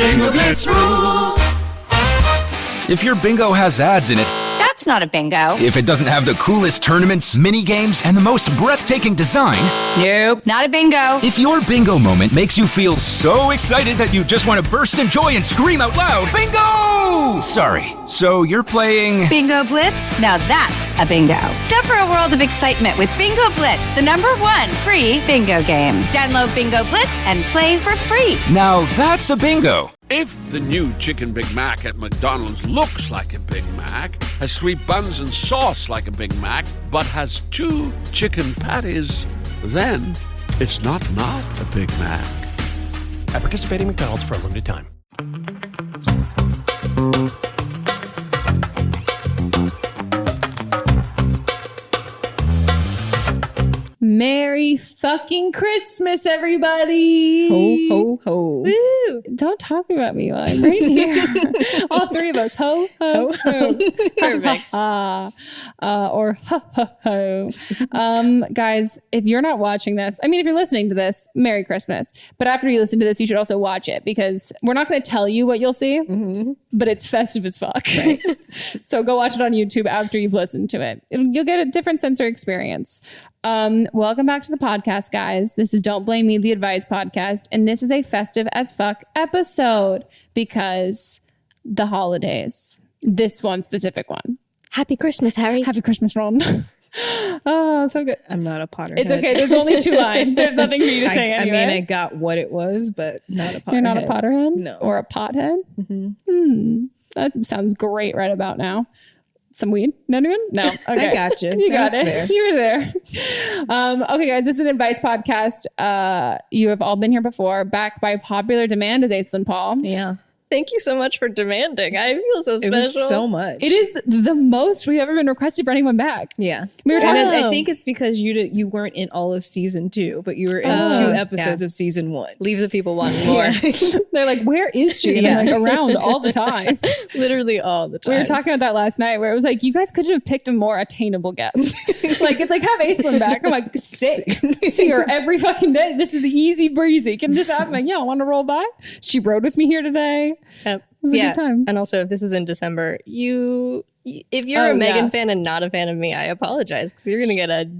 Bingo Blitz rules. If your bingo has ads in it, That's not a bingo. if it doesn't have the coolest tournaments, mini games, and the most breathtaking design, Nope, not a bingo. if your bingo moment makes you feel so excited that you just want to burst in joy and scream out loud, bingo! Sorry, so you're playing... Bingo Blitz? Now that's a bingo. Go for a world of excitement with Bingo Blitz, the #1 free bingo game. Download Bingo Blitz and play for free. Now that's a bingo. If the new Chicken Big Mac at McDonald's looks like a Big Mac, has 3 buns and sauce like a Big Mac, but has 2 chicken patties, then it's not a Big Mac. At participating McDonald's for a limited time. Merry fucking Christmas, everybody! Ho, ho, ho. Woo! Don't talk about me while I'm right here. All 3 of us. Ho, ho, ho. Perfect. Or ho, ho, ho. Guys, if you're not watching this, I mean, if you're listening to this, Merry Christmas. But after you listen to this, you should also watch it because we're not going to tell you what you'll see, but it's festive as fuck. Right. So go watch it on YouTube after you've listened to it. You'll get a different sensory experience. Welcome back to the podcast, guys. This is Don't Blame Me, the Advice Podcast, and this is a festive as fuck episode because the holidays. This one specific one. Happy Christmas, Harry. Happy Christmas, Ron. Oh, so good. I'm not a Potterhead. It's okay. There's only 2 lines. There's nothing for you to say anyway. I mean, I got what it was, but not a Potterhead. You're not a Potterhead? No. Or a pothead? That sounds great right about now. Some weed? No, anyone? No. Okay. I got you. You got That's it. there. You were there. Okay, guys, this is an advice podcast. You have all been here before. Backed by popular demand is Aislinn Paul. Yeah. Thank you so much for demanding. I feel so special. It was so much. It is the most we've ever been requested for anyone back. Yeah. We were talking I think it's because you weren't in all of season 2, but you were in 2 episodes of season 1. Leave the people wanting more. They're like, where is she? And I'm like, around all the time. Literally all the time. We were talking about that last night where it was like, you guys could have picked a more attainable guest. Like, it's like, have Aislinn back. I'm like, sick. See her every fucking day. This is easy breezy. Can just happen. Like, yeah, I want to roll by. She rode with me here today. Yep. It was a good time. And also, if this is in December, if you're a Megan fan and not a fan of me, I apologize because you're going to get a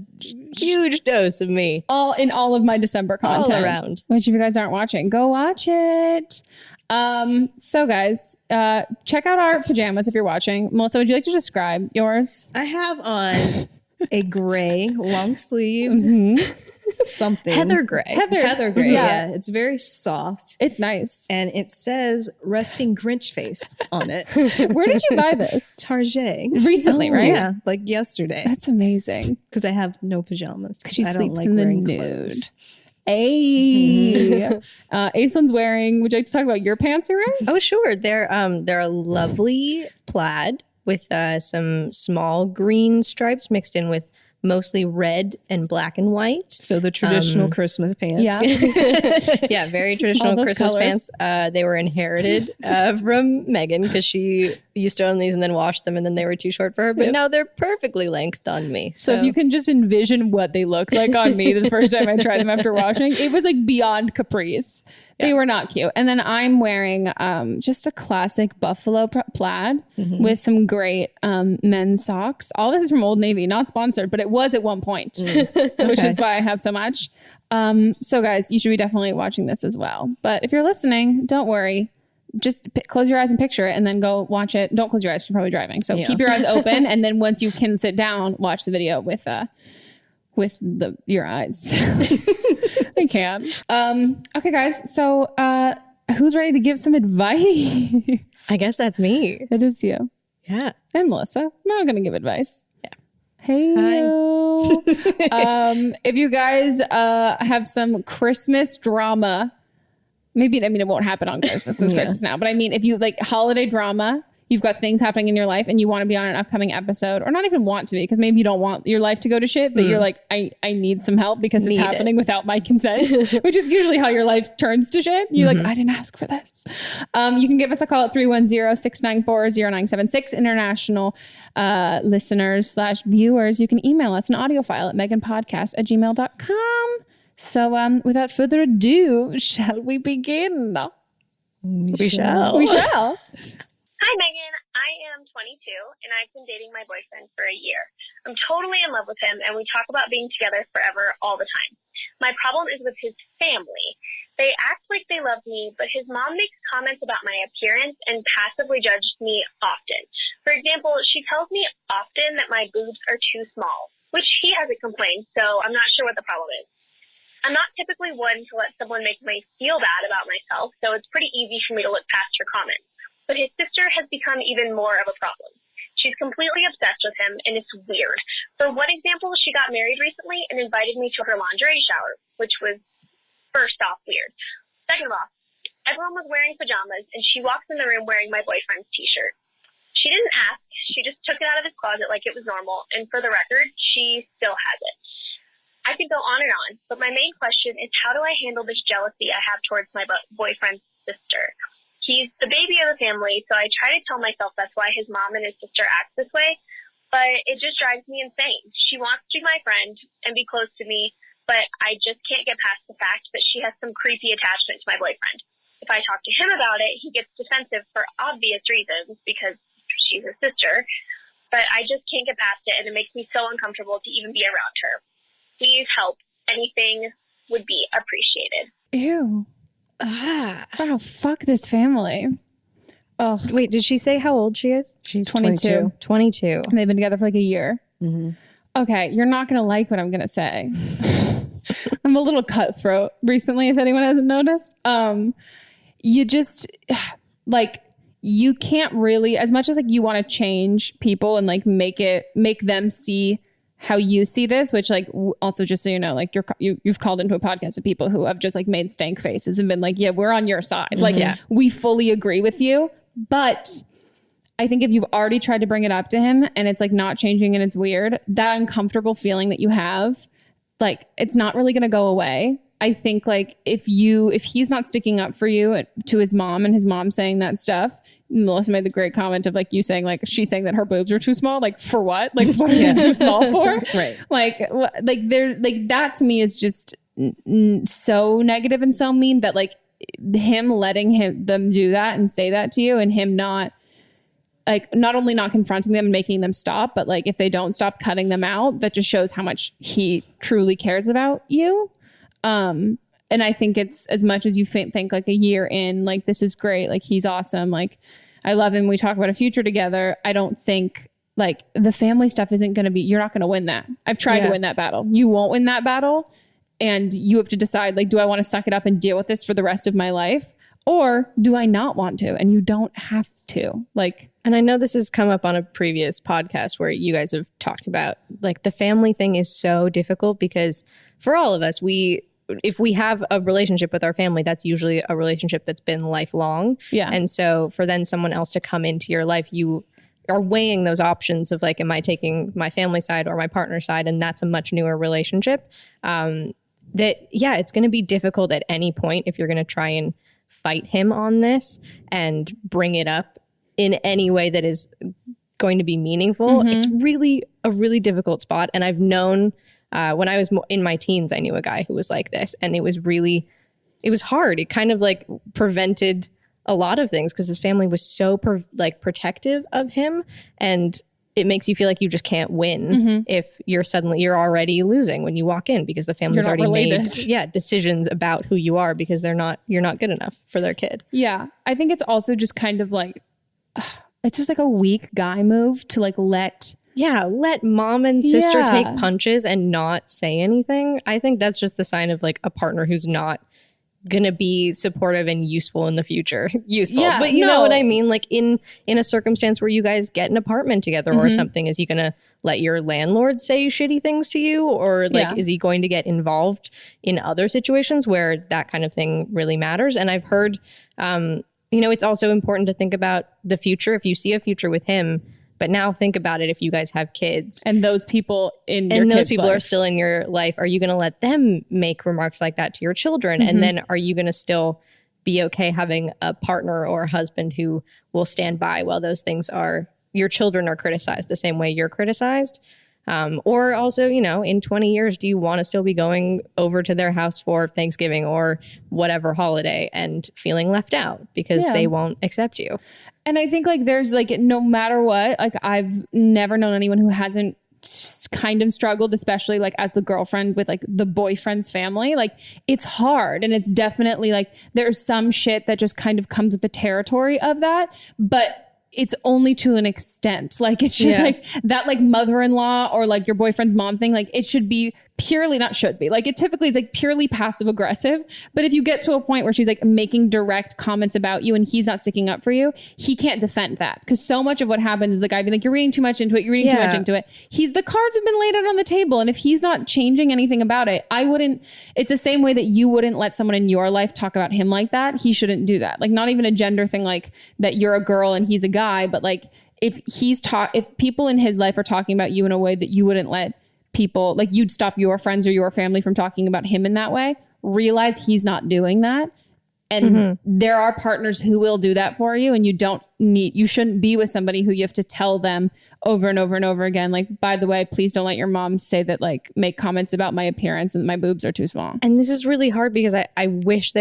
huge dose of me. In all of my December content. All around. Which if you guys aren't watching, go watch it. So guys, check out our pajamas if you're watching. Melissa, would you like to describe yours? I have on a gray long sleeve something. Heather gray. Heather gray. Yeah. It's very soft. It's nice. And it says resting Grinch face on it. Where did you buy this? Target. Recently, right? Yeah, like yesterday. That's amazing. Because I have no pajamas. She I don't sleeps like in the wearing nude. clothes. Hey, Aislinn's wearing. Would you like to talk about your pants you're wearing? Oh, sure. They're a lovely plaid with some small green stripes mixed in with mostly red and black and white. So the traditional Christmas pants. Yeah. Yeah, very traditional those Christmas colors. pants. They were inherited from Megan because she used to own these and then washed them and then they were too short for her. But now they're perfectly lengthed on me. So if you can just envision what they looked like on me the first time I tried them after washing, it was like beyond capris. They were not cute. And then I'm wearing just a classic buffalo plaid with some great men's socks. All this is from Old Navy, not sponsored, but it was at one point, which is why I have so much. So guys, you should be definitely watching this as well. But if you're listening, don't worry. Just close your eyes and picture it and then go watch it. Don't close your eyes. You're probably driving. So keep your eyes open. And then once you can sit down, watch the video with your eyes. I can. Okay, guys. So who's ready to give some advice? I guess that's me. It is you. Yeah. And Melissa. I'm not going to give advice. Yeah. Hey. If you guys have some Christmas drama, maybe, I mean, it won't happen on Christmas because Christmas now, but I mean, if you like holiday drama, you've got things happening in your life and you want to be on an upcoming episode, or not even want to be, because maybe you don't want your life to go to shit, but you're like, I need some help because it's happening without my consent, which is usually how your life turns to shit. You're like, I didn't ask for this. You can give us a call at 310-694-0976. International listeners/viewers, you can email us an audio file at meghanpodcast@gmail.com. So without further ado, shall we begin? We shall. Hi, Megan. I am 22, and I've been dating my boyfriend for a year. I'm totally in love with him, and we talk about being together forever all the time. My problem is with his family. They act like they love me, but his mom makes comments about my appearance and passively judges me often. For example, she tells me often that my boobs are too small, which he hasn't complained, so I'm not sure what the problem is. I'm not typically one to let someone make me feel bad about myself, so it's pretty easy for me to look past her comments. But his sister has become even more of a problem. She's completely obsessed with him, and it's weird. For one example, she got married recently and invited me to her lingerie shower, which was, first off, weird. Second off, everyone was wearing pajamas, and she walks in the room wearing my boyfriend's t-shirt. She didn't ask. She just took it out of his closet like it was normal, and for the record, she still has it. I could go on and on, but my main question is how do I handle this jealousy I have towards my boyfriend's sister? He's the baby of the family, so I try to tell myself that's why his mom and his sister act this way, but it just drives me insane. She wants to be my friend and be close to me, but I just can't get past the fact that she has some creepy attachment to my boyfriend. If I talk to him about it, he gets defensive for obvious reasons because she's his sister, but I just can't get past it, and it makes me so uncomfortable to even be around her. Please help. Anything would be appreciated. Ew. Wow, fuck this family. Oh, Wait, did she say how old she is? she's 22. 22. And they've been together for like a year. Okay, you're not going to like what I'm going to say. I'm a little cutthroat recently, if anyone hasn't noticed. You just, like, you can't really, as much as like you want to change people and like make them see how you see this, which like also just so you know, like you've called into a podcast of people who have just like made stank faces and been like, yeah, we're on your side. Like, we fully agree with you. But I think if you've already tried to bring it up to him and it's like not changing and it's weird, that uncomfortable feeling that you have, like, it's not really going to go away. I think like if he's not sticking up for you to his mom and his mom saying that stuff, Melissa made the great comment of like you saying like she's saying that her boobs are too small. Like for what? Like what are they too small for? Right. Like they're like that to me is just so negative and so mean that like him letting them do that and say that to you and him not only not confronting them and making them stop, but like if they don't stop cutting them out, that just shows how much he truly cares about you. And I think it's as much as you think like a year in, like, this is great. Like, he's awesome. Like, I love him. We talk about a future together. I don't think like the family stuff isn't going to be, you're not going to win that. I've tried to win that battle. You won't win that battle. And you have to decide, like, do I want to suck it up and deal with this for the rest of my life? Or do I not want to? And you don't have to. Like, and I know this has come up on a previous podcast where you guys have talked about like the family thing is so difficult because for all of us, if we have a relationship with our family, that's usually a relationship that's been lifelong. Yeah. And so for then someone else to come into your life, you are weighing those options of like, am I taking my family side or my partner side? And that's a much newer relationship. It's going to be difficult at any point if you're going to try and fight him on this and bring it up in any way that is going to be meaningful. It's really a really difficult spot. And I've known when I was in my teens, I knew a guy who was like this, and it was hard. It kind of like prevented a lot of things because his family was so protective of him, and it makes you feel like you just can't win if you're already losing when you walk in because the family's already made decisions about who you are because you're not good enough for their kid. Yeah. I think it's also just kind of like, it's just like a weak guy move to like let mom and sister take punches and not say anything. I think that's just the sign of like a partner who's not gonna be supportive and useful in the future. But you know what I mean? Like in a circumstance where you guys get an apartment together or something, is he gonna let your landlord say shitty things to you? Or like, is he going to get involved in other situations where that kind of thing really matters? And I've heard, it's also important to think about the future. If you see a future with him, but now think about it if you guys have kids. And those people are still in your life. Are you going to let them make remarks like that to your children? And then are you going to still be okay having a partner or a husband who will stand by while those things your children are criticized the same way you're criticized? Or also, you know, in 20 years, do you want to still be going over to their house for Thanksgiving or whatever holiday and feeling left out because they won't accept you? And I think like there's like, no matter what, like I've never known anyone who hasn't kind of struggled, especially like as the girlfriend with like the boyfriend's family. Like it's hard, and it's definitely like there's some shit that just kind of comes with the territory of that, but it's only to an extent. Like it should like that, like mother-in-law or like your boyfriend's mom thing, like it should be purely, not should be, like it typically is like purely passive aggressive. But if you get to a point where she's like making direct comments about you and he's not sticking up for you, he can't defend that. Because so much of what happens is like, I'd be like, you're reading too much into it. You're reading too much into it. The cards have been laid out on the table. And if he's not changing anything about it, I wouldn't, it's the same way that you wouldn't let someone in your life talk about him like that. He shouldn't do that. Like not even a gender thing, like that you're a girl and he's a guy, but like if people in his life are talking about you in a way that you wouldn't let people, like you'd stop your friends or your family from talking about him in that way, realize he's not doing that. And there are partners who will do that for you, and you shouldn't be with somebody who you have to tell them over and over and over again, like, by the way, please don't let your mom say that, like make comments about my appearance and my boobs are too small. And this is really hard because I wish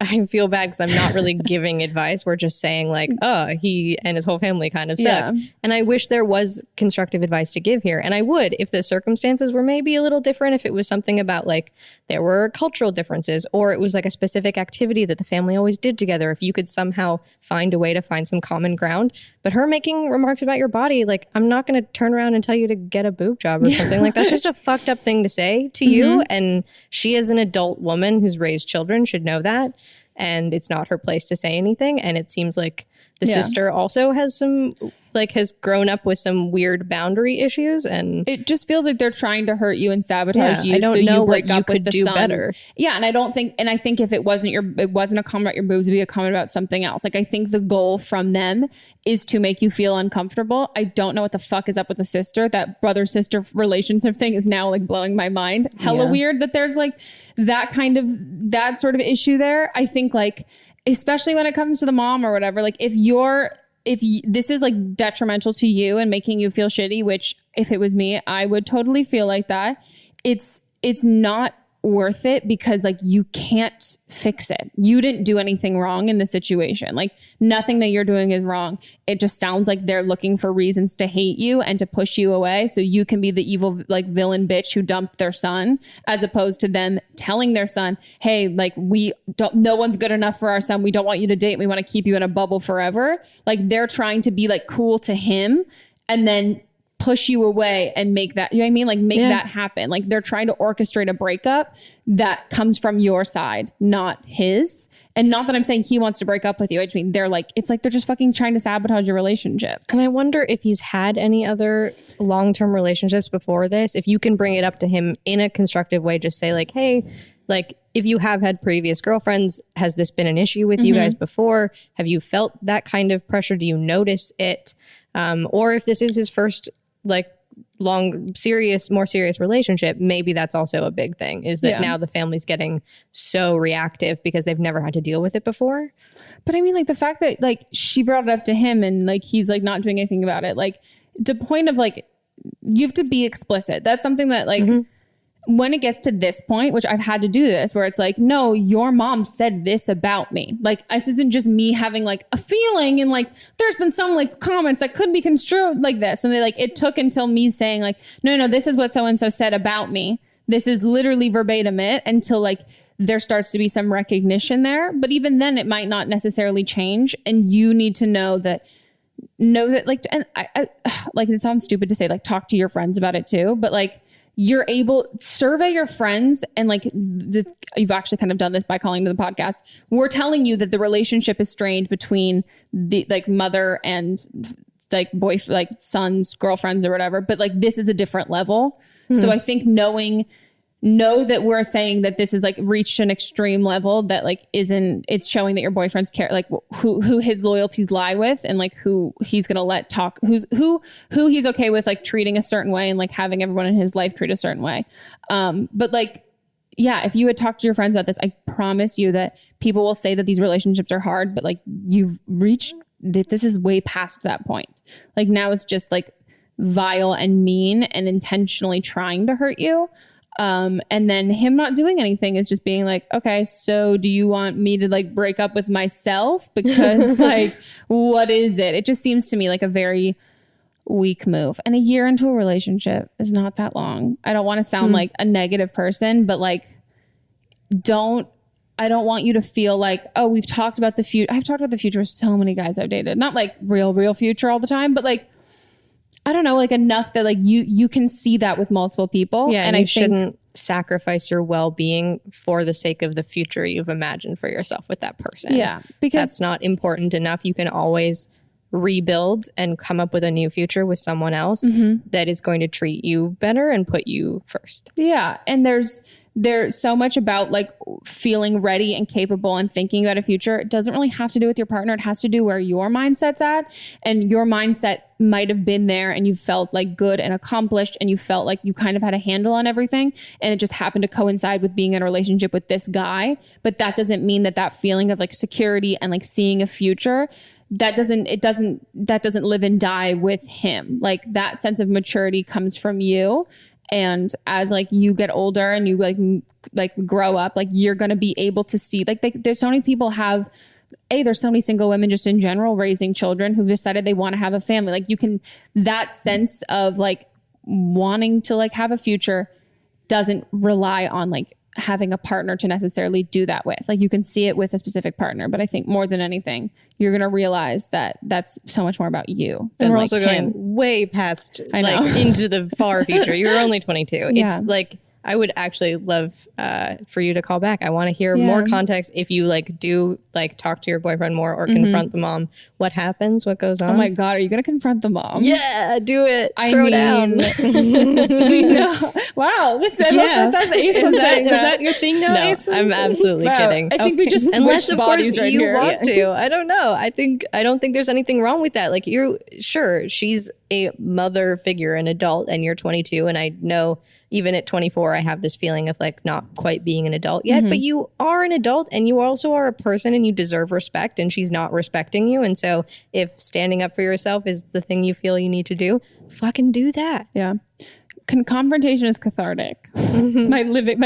I feel bad because I'm not really giving advice. We're just saying like, oh, he and his whole family kind of suck. Yeah. And I wish there was constructive advice to give here. And I would, if the circumstances were maybe a little different, if it was something about like there were cultural differences or it was like a specific activity that the family always did together, if you could somehow find a way to find some common ground. But her making remarks about your body, like I'm not going to turn around and tell you to get a boob job or something. Like that's just a fucked up thing to say to you. And she as an adult woman who's raised children should know that. And it's not her place to say anything. And it seems like the sister also has has grown up with some weird boundary issues, and it just feels like they're trying to hurt you and sabotage you. I don't know what you could do better. Yeah, and I think if it wasn't a comment about your boobs, it'd be a comment about something else. Like I think the goal from them is to make you feel uncomfortable. I don't know what the fuck is up with the sister. That brother-sister relationship thing is now like blowing my mind. Hella weird that there's like that sort of issue there. I think like, especially when it comes to the mom or whatever, like if this is like detrimental to you and making you feel shitty, which if it was me, I would totally feel like that. It's not worth it because like you can't fix it. You didn't do anything wrong in the situation. Like nothing that you're doing is wrong. It just sounds like they're looking for reasons to hate you and to push you away so you can be the evil like villain bitch who dumped their son, as opposed to them telling their son, hey, like no one's good enough for our son. We don't want you to date. We want to keep you in a bubble forever. Like they're trying to be like cool to him and then push you away and make that, you know what I mean? Like make that happen. Like they're trying to orchestrate a breakup that comes from your side, not his. And not that I'm saying he wants to break up with you. I just mean they're like, it's like they're just fucking trying to sabotage your relationship. And I wonder if he's had any other long-term relationships before this. If you can bring it up to him in a constructive way, just say like, hey, like if you have had previous girlfriends, has this been an issue with you guys before? Have you felt that kind of pressure? Do you notice it? Or if this is his first like more serious relationship, maybe that's also a big thing, is that now the family's getting so reactive because they've never had to deal with it before. But I mean, like the fact that like she brought it up to him and like he's like not doing anything about it, like to the point of like you have to be explicit. That's something that like when it gets to this point, which I've had to do this, where it's like, no, your mom said this about me. Like, this isn't just me having like a feeling and like, there's been some like comments that could be construed like this. And they like, it took until me saying like, no, this is what so-and-so said about me. This is literally verbatim it, until like there starts to be some recognition there. But even then it might not necessarily change. And you need to know that like, and I like, it sounds stupid to say like, talk to your friends about it too, but like, you're able to survey your friends and like you've actually kind of done this by calling to the podcast. We're telling you that the relationship is strained between the like mother and like like sons, girlfriends or whatever. But like this is a different level. So I think know that we're saying that this is like reached an extreme level that like it's showing that your boyfriend's care, like who his loyalties lie with and like who he's going to let talk, who he's okay with like treating a certain way and like having everyone in his life treat a certain way. But like, yeah, if you had talked to your friends about this, I promise you that people will say that these relationships are hard, but like you've reached that this is way past that point. Like now it's just like vile and mean and intentionally trying to hurt you. And then him not doing anything is just being like, okay, so do you want me to like break up with myself? Because like, what is it? It just seems to me like a very weak move. And a year into a relationship is not that long. I don't want to sound like a negative person, but like, I don't want you to feel like, oh, we've talked about the future. I've talked about the future with so many guys I've dated, not like real future all the time, but like, I don't know, like enough that like you can see that with multiple people. Yeah, and I I shouldn't sacrifice your well-being for the sake of the future you've imagined for yourself with that person. Yeah, because that's not important enough. You can always rebuild and come up with a new future with someone else that is going to treat you better and put you first. Yeah, and there's so much about like feeling ready and capable and thinking about a future. It doesn't really have to do with your partner. It has to do where your mindset's at, and your mindset might have been there and you felt like good and accomplished and you felt like you kind of had a handle on everything, and it just happened to coincide with being in a relationship with this guy. But that doesn't mean that feeling of like security and like seeing a future, that doesn't live and die with him. Like that sense of maturity comes from you. And as like you get older and you like grow up, like you're going to be able to see like there's so many people there's so many single women just in general raising children who've decided they want to have a family. Like that sense of like wanting to like have a future doesn't rely on like having a partner to necessarily do that with. Like you can see it with a specific partner, but I think more than anything, you're going to realize that that's so much more about you. And we're like also him. going way past like into the far future. You're only 22. Yeah. It's like, I would actually love for you to call back. I want to hear more context. If you like do like talk to your boyfriend more or confront the mom, what happens? What goes on? Oh my God, are you going to confront the mom? Yeah, do it. Throw down. Wow. That's Aislinn. Is that your thing now, No, Aislinn? I'm absolutely kidding. I think we just unless switched of bodies course right you here. want to. I don't know. I don't think there's anything wrong with that. Like she's a mother figure, an adult, and you're 22, and I know even at 24, I have this feeling of like not quite being an adult yet, but you are an adult and you also are a person and you deserve respect, and she's not respecting you. And so if standing up for yourself is the thing you feel you need to do, fucking do that. Yeah. Confrontation is cathartic. My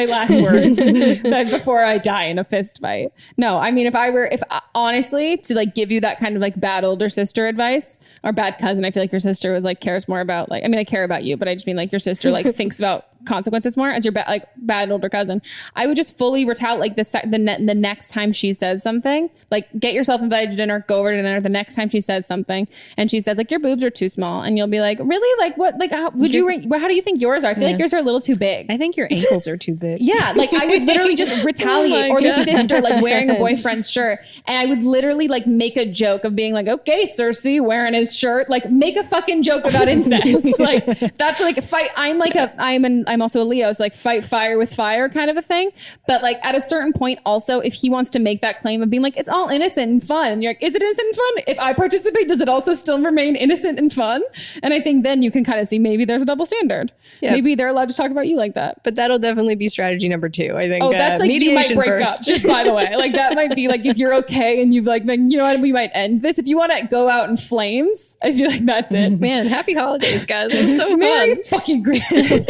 last words before I die in a fist fight. No, I mean, if honestly to like give you that kind of like bad older sister advice or bad cousin, I feel like your sister would like cares more about like, I mean, I care about you, but I just mean like your sister like thinks about consequences more as your bad older cousin. I would just fully retaliate like the next time she says something, like get yourself invited to dinner, go over to dinner. The next time she says something and she says like your boobs are too small, and you'll be like, really? Like what? Like how do you think yours are? I feel like yours are a little too big. I think your ankles are too big. Yeah, like I would literally just retaliate, or the sister like wearing a boyfriend's shirt, and I would literally like make a joke of being like, okay, Cersei wearing his shirt, like make a fucking joke about incest. Like that's like a fight. I'm also a Leo, so like fight fire with fire kind of a thing. But like at a certain point, also if he wants to make that claim of being like it's all innocent and fun, and you're like, is it innocent and fun? If I participate, does it also still remain innocent and fun? And I think then you can kind of see maybe there's a double standard. Yeah. Maybe they're allowed to talk about you like that. But that'll definitely be strategy number 2. I think. Oh, that's like you might break first. up. Just by the way, like that might be like if you're okay and you've like you know what, we might end this. If you want to go out in flames, I feel like that's it. Man, happy holidays, guys. It's so Merry fun. fucking Christmas.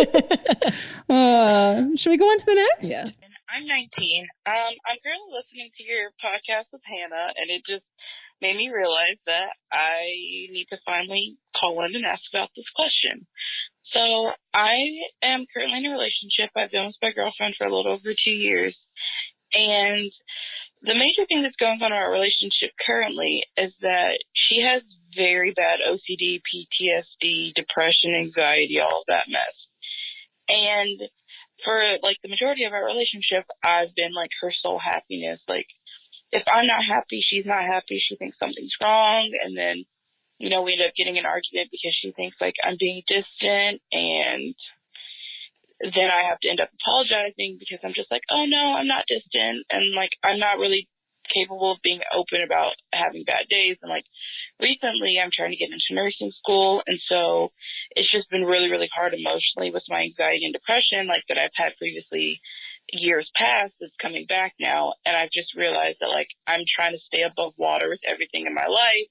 Should we go on to the next? Yeah. I'm 19. I'm currently listening to your podcast with Hannah, and it just made me realize that I need to finally call in and ask about this question. So I am currently in a relationship. I've been with my girlfriend for a little over 2 years. And the major thing that's going on in our relationship currently is that she has very bad OCD, PTSD, depression, anxiety, all of that mess. And for like the majority of our relationship, I've been like her sole happiness. Like if I'm not happy, she's not happy. She thinks something's wrong. And then, you know, we end up getting an argument because she thinks like I'm being distant, and then I have to end up apologizing because I'm just like, oh no, I'm not distant. And like, I'm not really capable of being open about having bad days. And like recently I'm trying to get into nursing school. And so it's just been really, really hard emotionally with my anxiety and depression, like that I've had previously years past, is coming back now. And I've just realized that like, I'm trying to stay above water with everything in my life.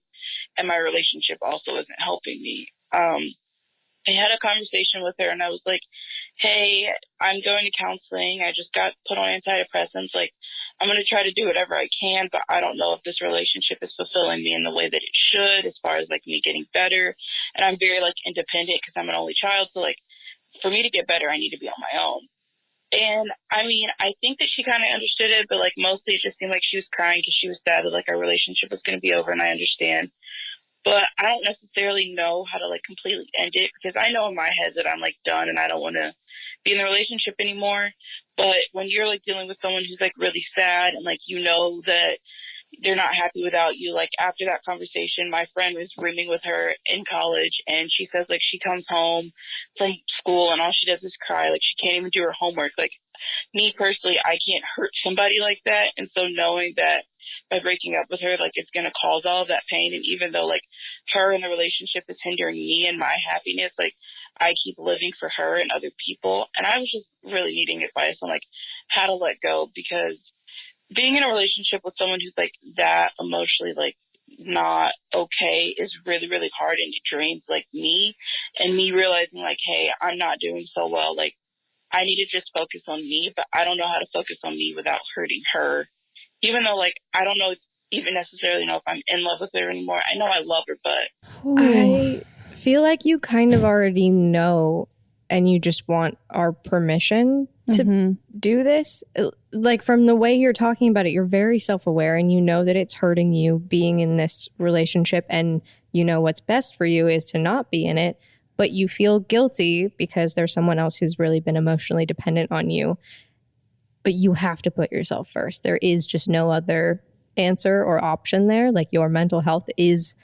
And my relationship also isn't helping me. I had a conversation with her and I was like, hey, I'm going to counseling. I just got put on antidepressants. Like, I'm going to try to do whatever I can, but I don't know if this relationship is fulfilling me in the way that it should, as far as like me getting better. And I'm very like independent because I'm an only child. So like, for me to get better, I need to be on my own. And I mean, I think that she kind of understood it, but like mostly it just seemed like she was crying because she was sad that like our relationship was going to be over, and I understand. But I don't necessarily know how to like completely end it, because I know in my head that I'm like done and I don't want to be in the relationship anymore. But when you're like dealing with someone who's like really sad and like, you know, that they're not happy without you, like after that conversation, my friend was rooming with her in college, and she says like she comes home from school and all she does is cry. Like she can't even do her homework. Like me personally, I can't hurt somebody like that. And so knowing that by breaking up with her, like it's going to cause all of that pain. And even though like her and the relationship is hindering me and my happiness, like I keep living for her and other people. And I was just really needing advice on like how to let go, because being in a relationship with someone who's like that emotionally like not okay is really, really hard, and it drains like me, and me realizing like, hey, I'm not doing so well. Like I need to just focus on me, but I don't know how to focus on me without hurting her. Even though, like, I don't know even necessarily know if I'm in love with her anymore. I know I love her, but I feel like you kind of already know, and you just want our permission to do this. Like, from the way you're talking about it, you're very self-aware, and you know that it's hurting you being in this relationship, and you know what's best for you is to not be in it, but you feel guilty because there's someone else who's really been emotionally dependent on you. But you have to put yourself first. There is just no other answer or option there. Like, your mental health is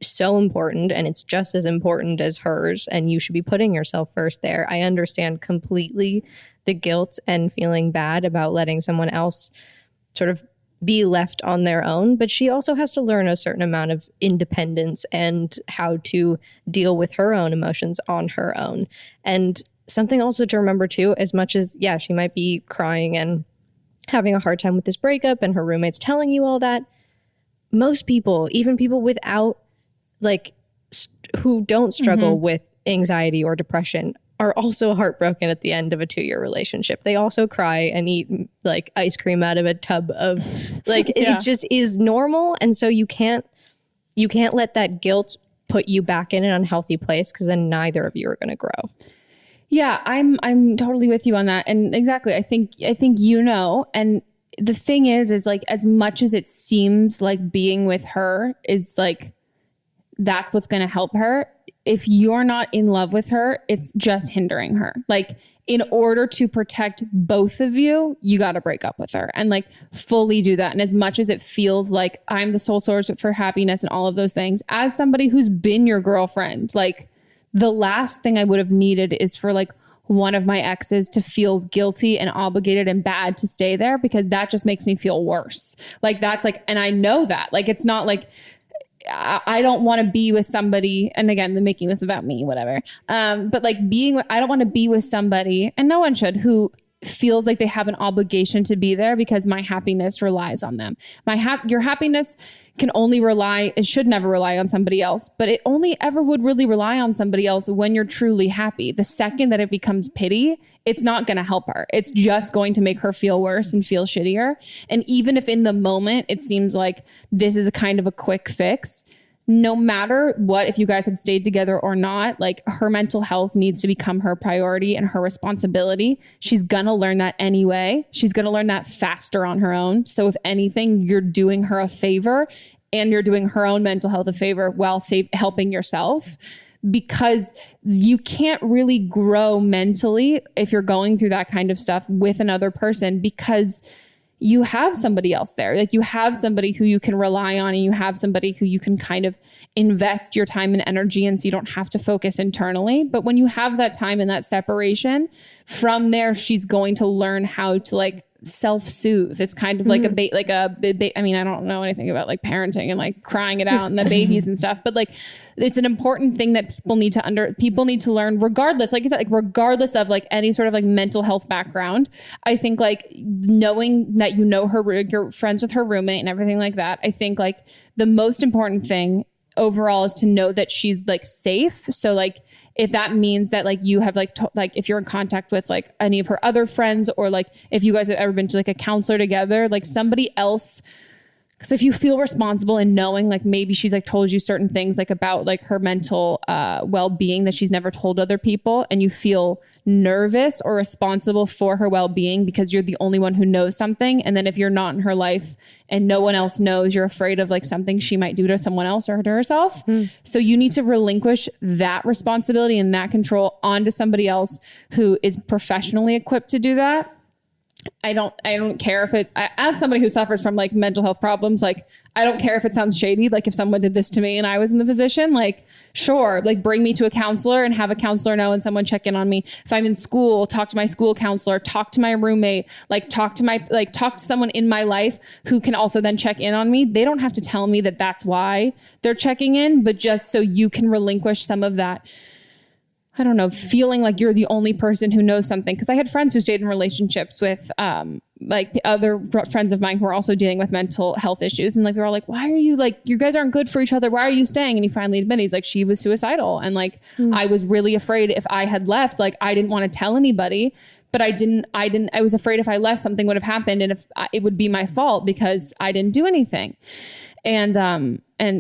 so important, and it's just as important as hers, and you should be putting yourself first there. I understand completely the guilt and feeling bad about letting someone else sort of be left on their own, but she also has to learn a certain amount of independence and how to deal with her own emotions on her own. And something also to remember too, as much as, yeah, she might be crying and having a hard time with this breakup and her roommate's telling you all that, most people, even people without, like, who don't struggle with anxiety or depression, are also heartbroken at the end of a 2-year relationship. They also cry and eat like ice cream out of a tub of like, it just is normal. And so you can't let that guilt put you back in an unhealthy place, because then neither of you are going to grow. Yeah, I'm totally with you on that. And exactly, I think you know, and the thing is like, as much as it seems like being with her is like, that's what's going to help her, if you're not in love with her, it's just hindering her. Like, in order to protect both of you, you got to break up with her and like fully do that. And as much as it feels like I'm the sole source for happiness and all of those things, as somebody who's been your girlfriend, like, the last thing I would have needed is for like one of my exes to feel guilty and obligated and bad to stay there, because that just makes me feel worse. Like, that's like, and I know that, like, it's not like, I don't want to be with somebody, and again, they're making this about me, whatever. But like I don't want to be with somebody, and no one should, who feels like they have an obligation to be there because my happiness relies on them. Your happiness can only it should never rely on somebody else, but it only ever would really rely on somebody else when you're truly happy. The second that it becomes pity, it's not going to help her. It's just going to make her feel worse and feel shittier. And even if in the moment it seems like this is a kind of a quick fix, no matter what, if you guys had stayed together or not, like, her mental health needs to become her priority and her responsibility. She's going to learn that anyway. She's going to learn that faster on her own. So if anything, you're doing her a favor, and you're doing her own mental health a favor while helping yourself, because you can't really grow mentally if you're going through that kind of stuff with another person, because you have somebody else there. Like, you have somebody who you can rely on, and you have somebody who you can kind of invest your time and energy in, so you don't have to focus internally. But when you have that time and that separation, from there, she's going to learn how to like self-soothe. It's kind of like I mean, I don't know anything about like parenting and like crying it out and the babies and stuff, but like, it's an important thing that people need to learn, regardless, like you said, like regardless of like any sort of like mental health background. I think like knowing that, you know, you're friends with her roommate and everything like that. I think like the most important thing overall is to know that she's like safe. So like if that means that like you have like like if you're in contact with like any of her other friends, or like if you guys have ever been to like a counselor together, like somebody else. Because if you feel responsible in knowing like maybe she's like told you certain things like about like her mental well-being that she's never told other people, and you feel nervous or responsible for her well-being because you're the only one who knows something, and then if you're not in her life and no one else knows, you're afraid of like something she might do to someone else or to herself. So you need to relinquish that responsibility and that control onto somebody else who is professionally equipped to do that. I don't care if as somebody who suffers from like mental health problems, like I don't care if it sounds shady. Like if someone did this to me and I was in the position, like sure, like bring me to a counselor and have a counselor know and someone check in on me. If I'm in school, talk to my school counselor, talk to my roommate, like talk to someone in my life who can also then check in on me. They don't have to tell me that that's why they're checking in, but just so you can relinquish some of that, I don't know, feeling like you're the only person who knows something. Because I had friends who stayed in relationships with like the other friends of mine who were also dealing with mental health issues. And like, we were all like, why are you like, you guys aren't good for each other. Why are you staying? And he finally admitted, he's like, she was suicidal. And like, I was really afraid if I had left, like I didn't want to tell anybody, but I was afraid if I left, something would have happened. And if it would be my fault because I didn't do anything. And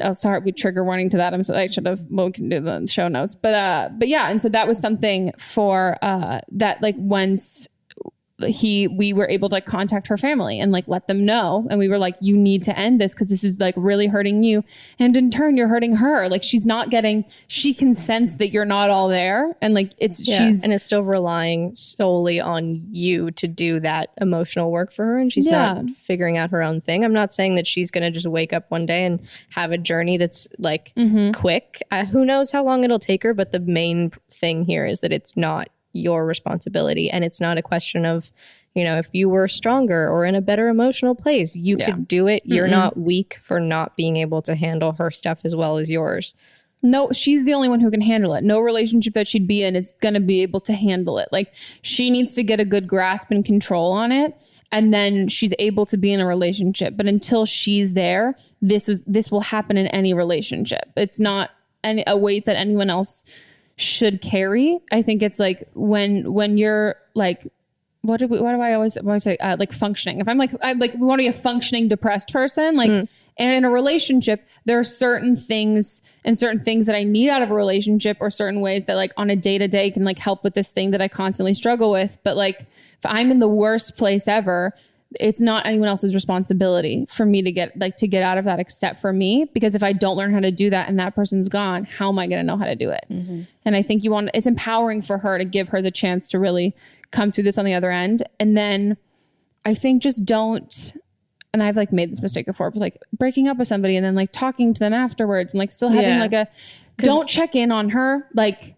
oh, sorry, we trigger warning to that. I should have, well, we can do the show notes, but yeah. And so that was something for, that like once we were able to like contact her family and like let them know. And we were like, you need to end this because this is like really hurting you. And in turn, you're hurting her. Like she can sense that you're not all there. And like and it's still relying solely on you to do that emotional work for her. And she's not figuring out her own thing. I'm not saying that she's going to just wake up one day and have a journey that's like quick. Who knows how long it'll take her. But the main thing here is that it's not your responsibility. And it's not a question of, you know, if you were stronger or in a better emotional place, you could do it. You're not weak for not being able to handle her stuff as well as yours. No, she's the only one who can handle it. No relationship that she'd be in is going to be able to handle it. Like she needs to get a good grasp and control on it. And then she's able to be in a relationship. But until she's there, this will happen in any relationship. It's not a weight that anyone else should carry. I think it's like when you're like, what do I always say? Like functioning. If I'm like we want to be a functioning depressed person, like, and in a relationship, there are certain things that I need out of a relationship, or certain ways that like on a day to day can like help with this thing that I constantly struggle with. But like if I'm in the worst place ever, it's not anyone else's responsibility for me to get out of that except for me. Because if I don't learn how to do that and that person's gone, how am I going to know how to do it? And I think it's empowering for her to give her the chance to really come through this on the other end. And then I think just don't, and I've like made this mistake before, but like breaking up with somebody and then like talking to them afterwards and like still having don't check in on her. Like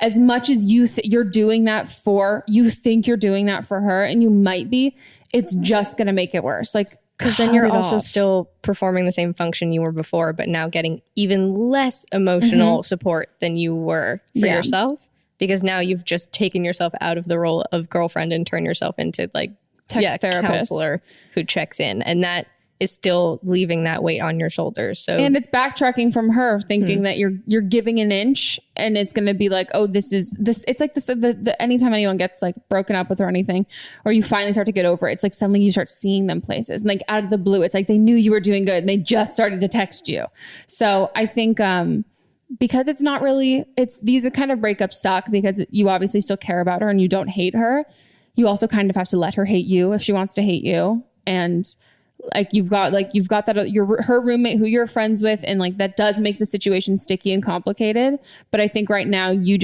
as much as you think you're doing that for her, and you might be, it's just going to make it worse. Like, because then you're also still performing the same function you were before, but now getting even less emotional support than you were for yourself. Because now you've just taken yourself out of the role of girlfriend and turned yourself into like text therapist, counselor who checks in. And that is still leaving that weight on your shoulders. So, and it's backtracking from her thinking that you're giving an inch, and it's going to be like, oh, this. It's like this, the anytime anyone gets like broken up with or anything, or you finally start to get over it, it's like suddenly you start seeing them places, and like out of the blue, it's like they knew you were doing good and they just started to text you. So I think, because it's not really, these kind of breakups suck because you obviously still care about her and you don't hate her. You also kind of have to let her hate you if she wants to hate you. And like you've got that her roommate who you're friends with, and like that does make the situation sticky and complicated. But I think right now you've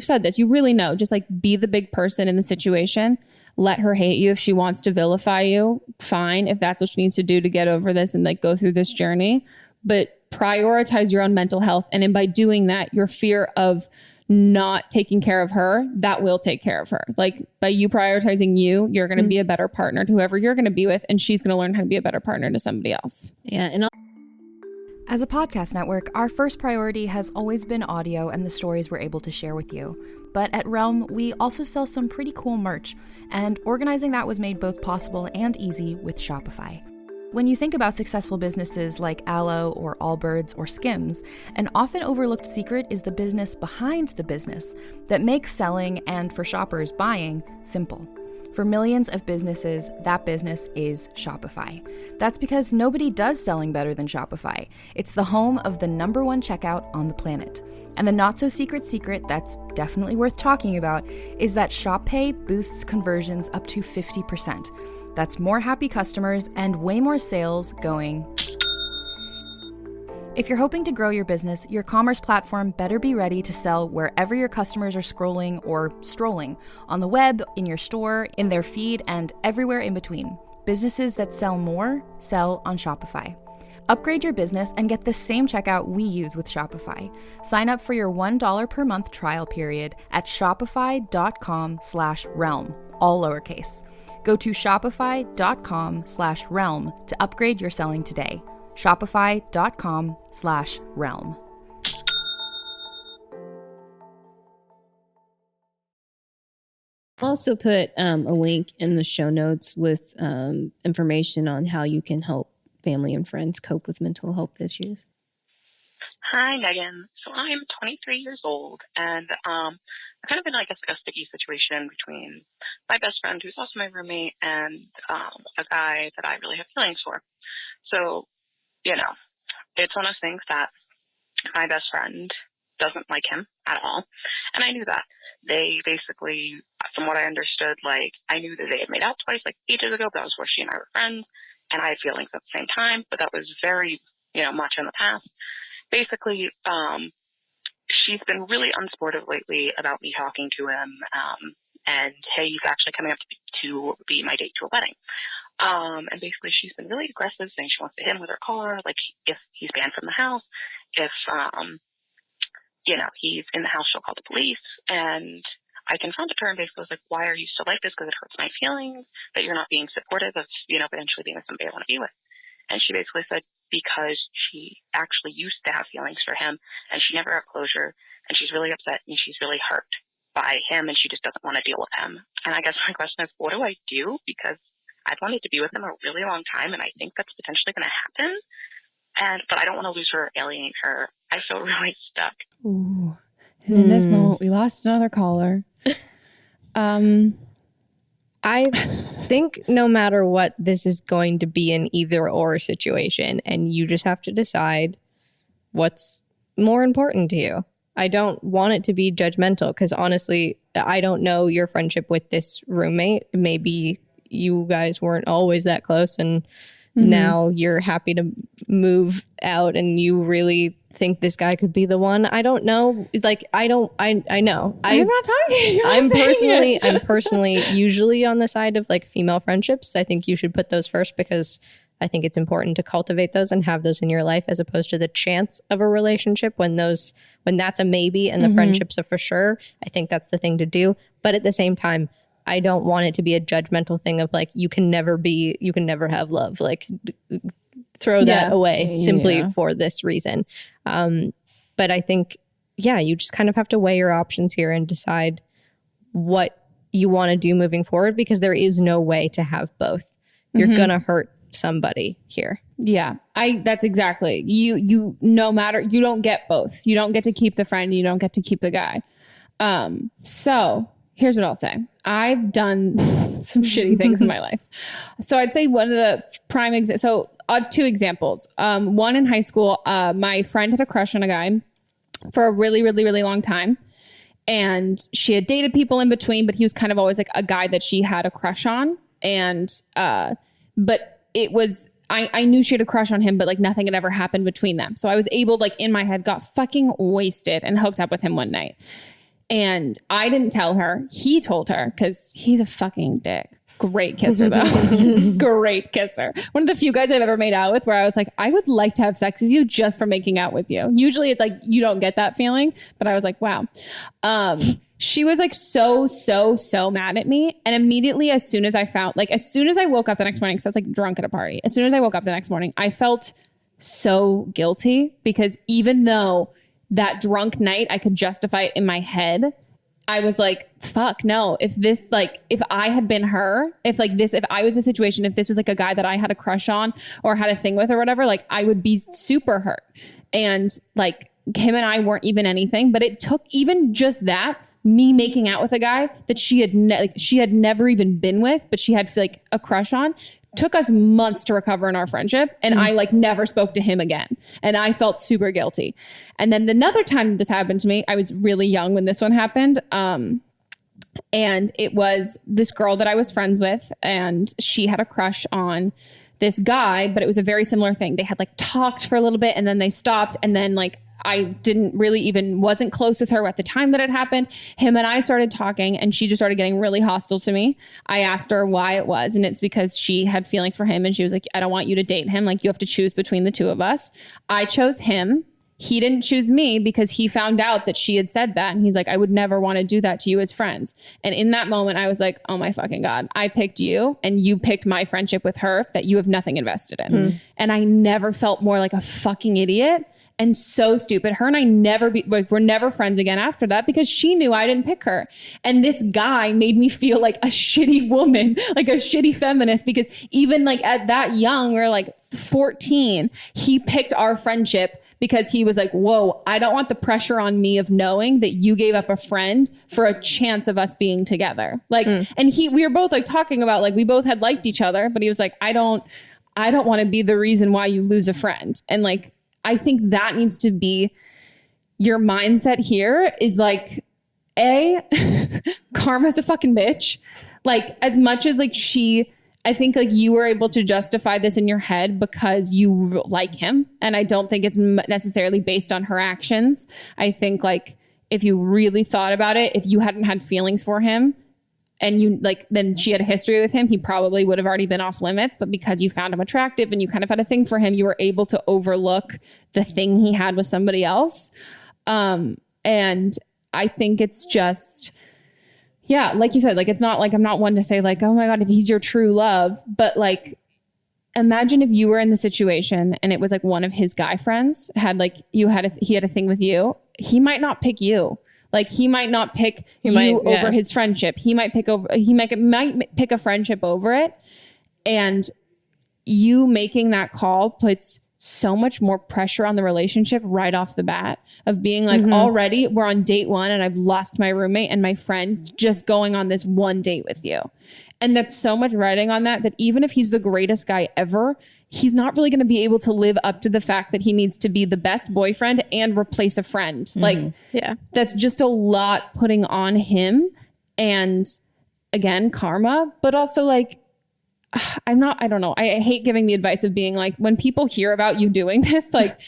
said this, you really know, just like be the big person in the situation. Let her hate you. If she wants to vilify you, fine. If that's what she needs to do to get over this and like go through this journey, but prioritize your own mental health. And by doing that, your fear of not taking care of her, that will take care of her. Like by you prioritizing you're going to be a better partner to whoever you're going to be with, and she's going to learn how to be a better partner to somebody else. Yeah. And as a podcast network, our first priority has always been audio and the stories we're able to share with you. But at Realm, we also sell some pretty cool merch, and organizing that was made both possible and easy with Shopify. When you think about successful businesses like Aloe or Allbirds or Skims, an often overlooked secret is the business behind the business that makes selling and, for shoppers, buying simple. For millions of businesses, that business is Shopify. That's because nobody does selling better than Shopify. It's the home of the #1 checkout on the planet. And the not-so-secret secret that's definitely worth talking about is that Shop Pay boosts conversions up to 50%. That's more happy customers and way more sales going. If you're hoping to grow your business, your commerce platform better be ready to sell wherever your customers are scrolling or strolling, on the web, in your store, in their feed, and everywhere in between. Businesses that sell more, sell on Shopify. Upgrade your business and get the same checkout we use with Shopify. Sign up for your $1 per month trial period at shopify.com/realm, all lowercase. Go to shopify.com/realm to upgrade your selling today. Shopify.com/realm. Also put a link in the show notes with information on how you can help family and friends cope with mental health issues. Hi, Megan. So I'm 23 years old, and I'm kind of in, I guess, like a sticky situation between my best friend, who's also my roommate, and a guy that I really have feelings for. So, you know, it's one of those things that my best friend doesn't like him at all, and I knew that. They basically, from what I understood, like, I knew that they had made out twice, like, ages ago, but that was where she and I were friends, and I had feelings at the same time, but that was very, much in the past. Basically, she's been really unsportive lately about me talking to him, and hey, he's actually coming up to be my date to a wedding. And basically she's been really aggressive, saying she wants to hit him with her car, like if he's banned from the house, if, he's in the house, she'll call the police. And I confronted her and basically was like, why are you still like this? Because it hurts my feelings that you're not being supportive of, potentially being with somebody I want to be with. And she basically said, because she actually used to have feelings for him and she never had closure, and she's really upset and she's really hurt by him and she just doesn't want to deal with him. And I guess my question is, what do I do? Because I've wanted to be with him a really long time and I think that's potentially going to happen. But I don't want to lose her or alienate her. I feel really stuck. Ooh. And in this moment, we lost another caller. I think no matter what, this is going to be an either or situation, and you just have to decide what's more important to you. I don't want it to be judgmental because honestly, I don't know your friendship with this roommate. Maybe you guys weren't always that close and now you're happy to move out and you really think this guy could be the one. I don't know. Like, I know. I'm not talking. I'm personally usually on the side of like female friendships. I think you should put those first because I think it's important to cultivate those and have those in your life as opposed to the chance of a relationship when that's a maybe and the friendship's a for sure. I think that's the thing to do. But at the same time, I don't want it to be a judgmental thing of like, you can never have love. Like throw that away simply for this reason. But I think, you just kind of have to weigh your options here and decide what you want to do moving forward because there is no way to have both. You're going to hurt somebody here. Yeah, that's exactly. You no matter, you don't get both. You don't get to keep the friend. You don't get to keep the guy. So here's what I'll say. I've done some shitty things in my life. So I'd say one of the prime examples. So two examples. One in high school, my friend had a crush on a guy for a really, really, really long time. And she had dated people in between, but he was kind of always like a guy that she had a crush on. And, but it was, I knew she had a crush on him, but like nothing had ever happened between them. So I was able, like in my head, got fucking wasted and hooked up with him one night. And I didn't tell her. He told her because he's a fucking dick. Great kisser though. Great kisser. One of the few guys I've ever made out with where I was like, I would like to have sex with you just for making out with you. Usually it's like, you don't get that feeling, but I was like, wow. She was like so mad at me. And immediately as soon as I woke up the next morning, cause I was like drunk at a party. As soon as I woke up the next morning, I felt so guilty because even though that drunk night, I could justify it in my head, I was like, fuck no. If I had been her, if I was a situation, if this was like a guy that I had a crush on or had a thing with or whatever, like I would be super hurt. And like him and I weren't even anything, but it took even just that, me making out with a guy that she had never even been with, but she had like a crush on, took us months to recover in our friendship. And I like never spoke to him again. And I felt super guilty. And then another time this happened to me, I was really young when this one happened. And it was this girl that I was friends with, and she had a crush on this guy, but it was a very similar thing. They had like talked for a little bit and then they stopped. And then like, I wasn't close with her at the time that it happened. Him and I started talking and she just started getting really hostile to me. I asked her why it was, and it's because she had feelings for him and she was like, I don't want you to date him. Like you have to choose between the two of us. I chose him. He didn't choose me because he found out that she had said that. And he's like, I would never want to do that to you as friends. And in that moment, I was like, oh my fucking God, I picked you and you picked my friendship with her that you have nothing invested in. And I never felt more like a fucking idiot and so stupid. Her and I we're never friends again after that because she knew I didn't pick her. And this guy made me feel like a shitty woman, like a shitty feminist, because even like at that young, we were like 14, he picked our friendship because he was like, whoa, I don't want the pressure on me of knowing that you gave up a friend for a chance of us being together. Like, and we were both like talking about like, we both had liked each other, but he was like, I don't want to be the reason why you lose a friend. And like, I think that needs to be your mindset here is like, karma's a fucking bitch. Like as much as like I think like you were able to justify this in your head because you like him. And I don't think it's necessarily based on her actions. I think like if you really thought about it, if you hadn't had feelings for him and you like, then she had a history with him, he probably would have already been off limits. But because you found him attractive and you kind of had a thing for him, you were able to overlook the thing he had with somebody else. And I think it's just, yeah, like you said, like, it's not like, I'm not one to say like, oh my God, if he's your true love, but like, imagine if you were in the situation and it was like one of his guy friends had like, he had a thing with you. He might not pick you. Like he might not pick over his friendship. He might pick a friendship over it. And you making that call puts so much more pressure on the relationship right off the bat of being like, already we're on date one and I've lost my roommate and my friend just going on this one date with you. And that's so much writing on that even if he's the greatest guy ever, he's not really going to be able to live up to the fact that he needs to be the best boyfriend and replace a friend. Like, that's just a lot putting on him. And again, karma, but also like, I don't know. I hate giving the advice of being like, when people hear about you doing this, like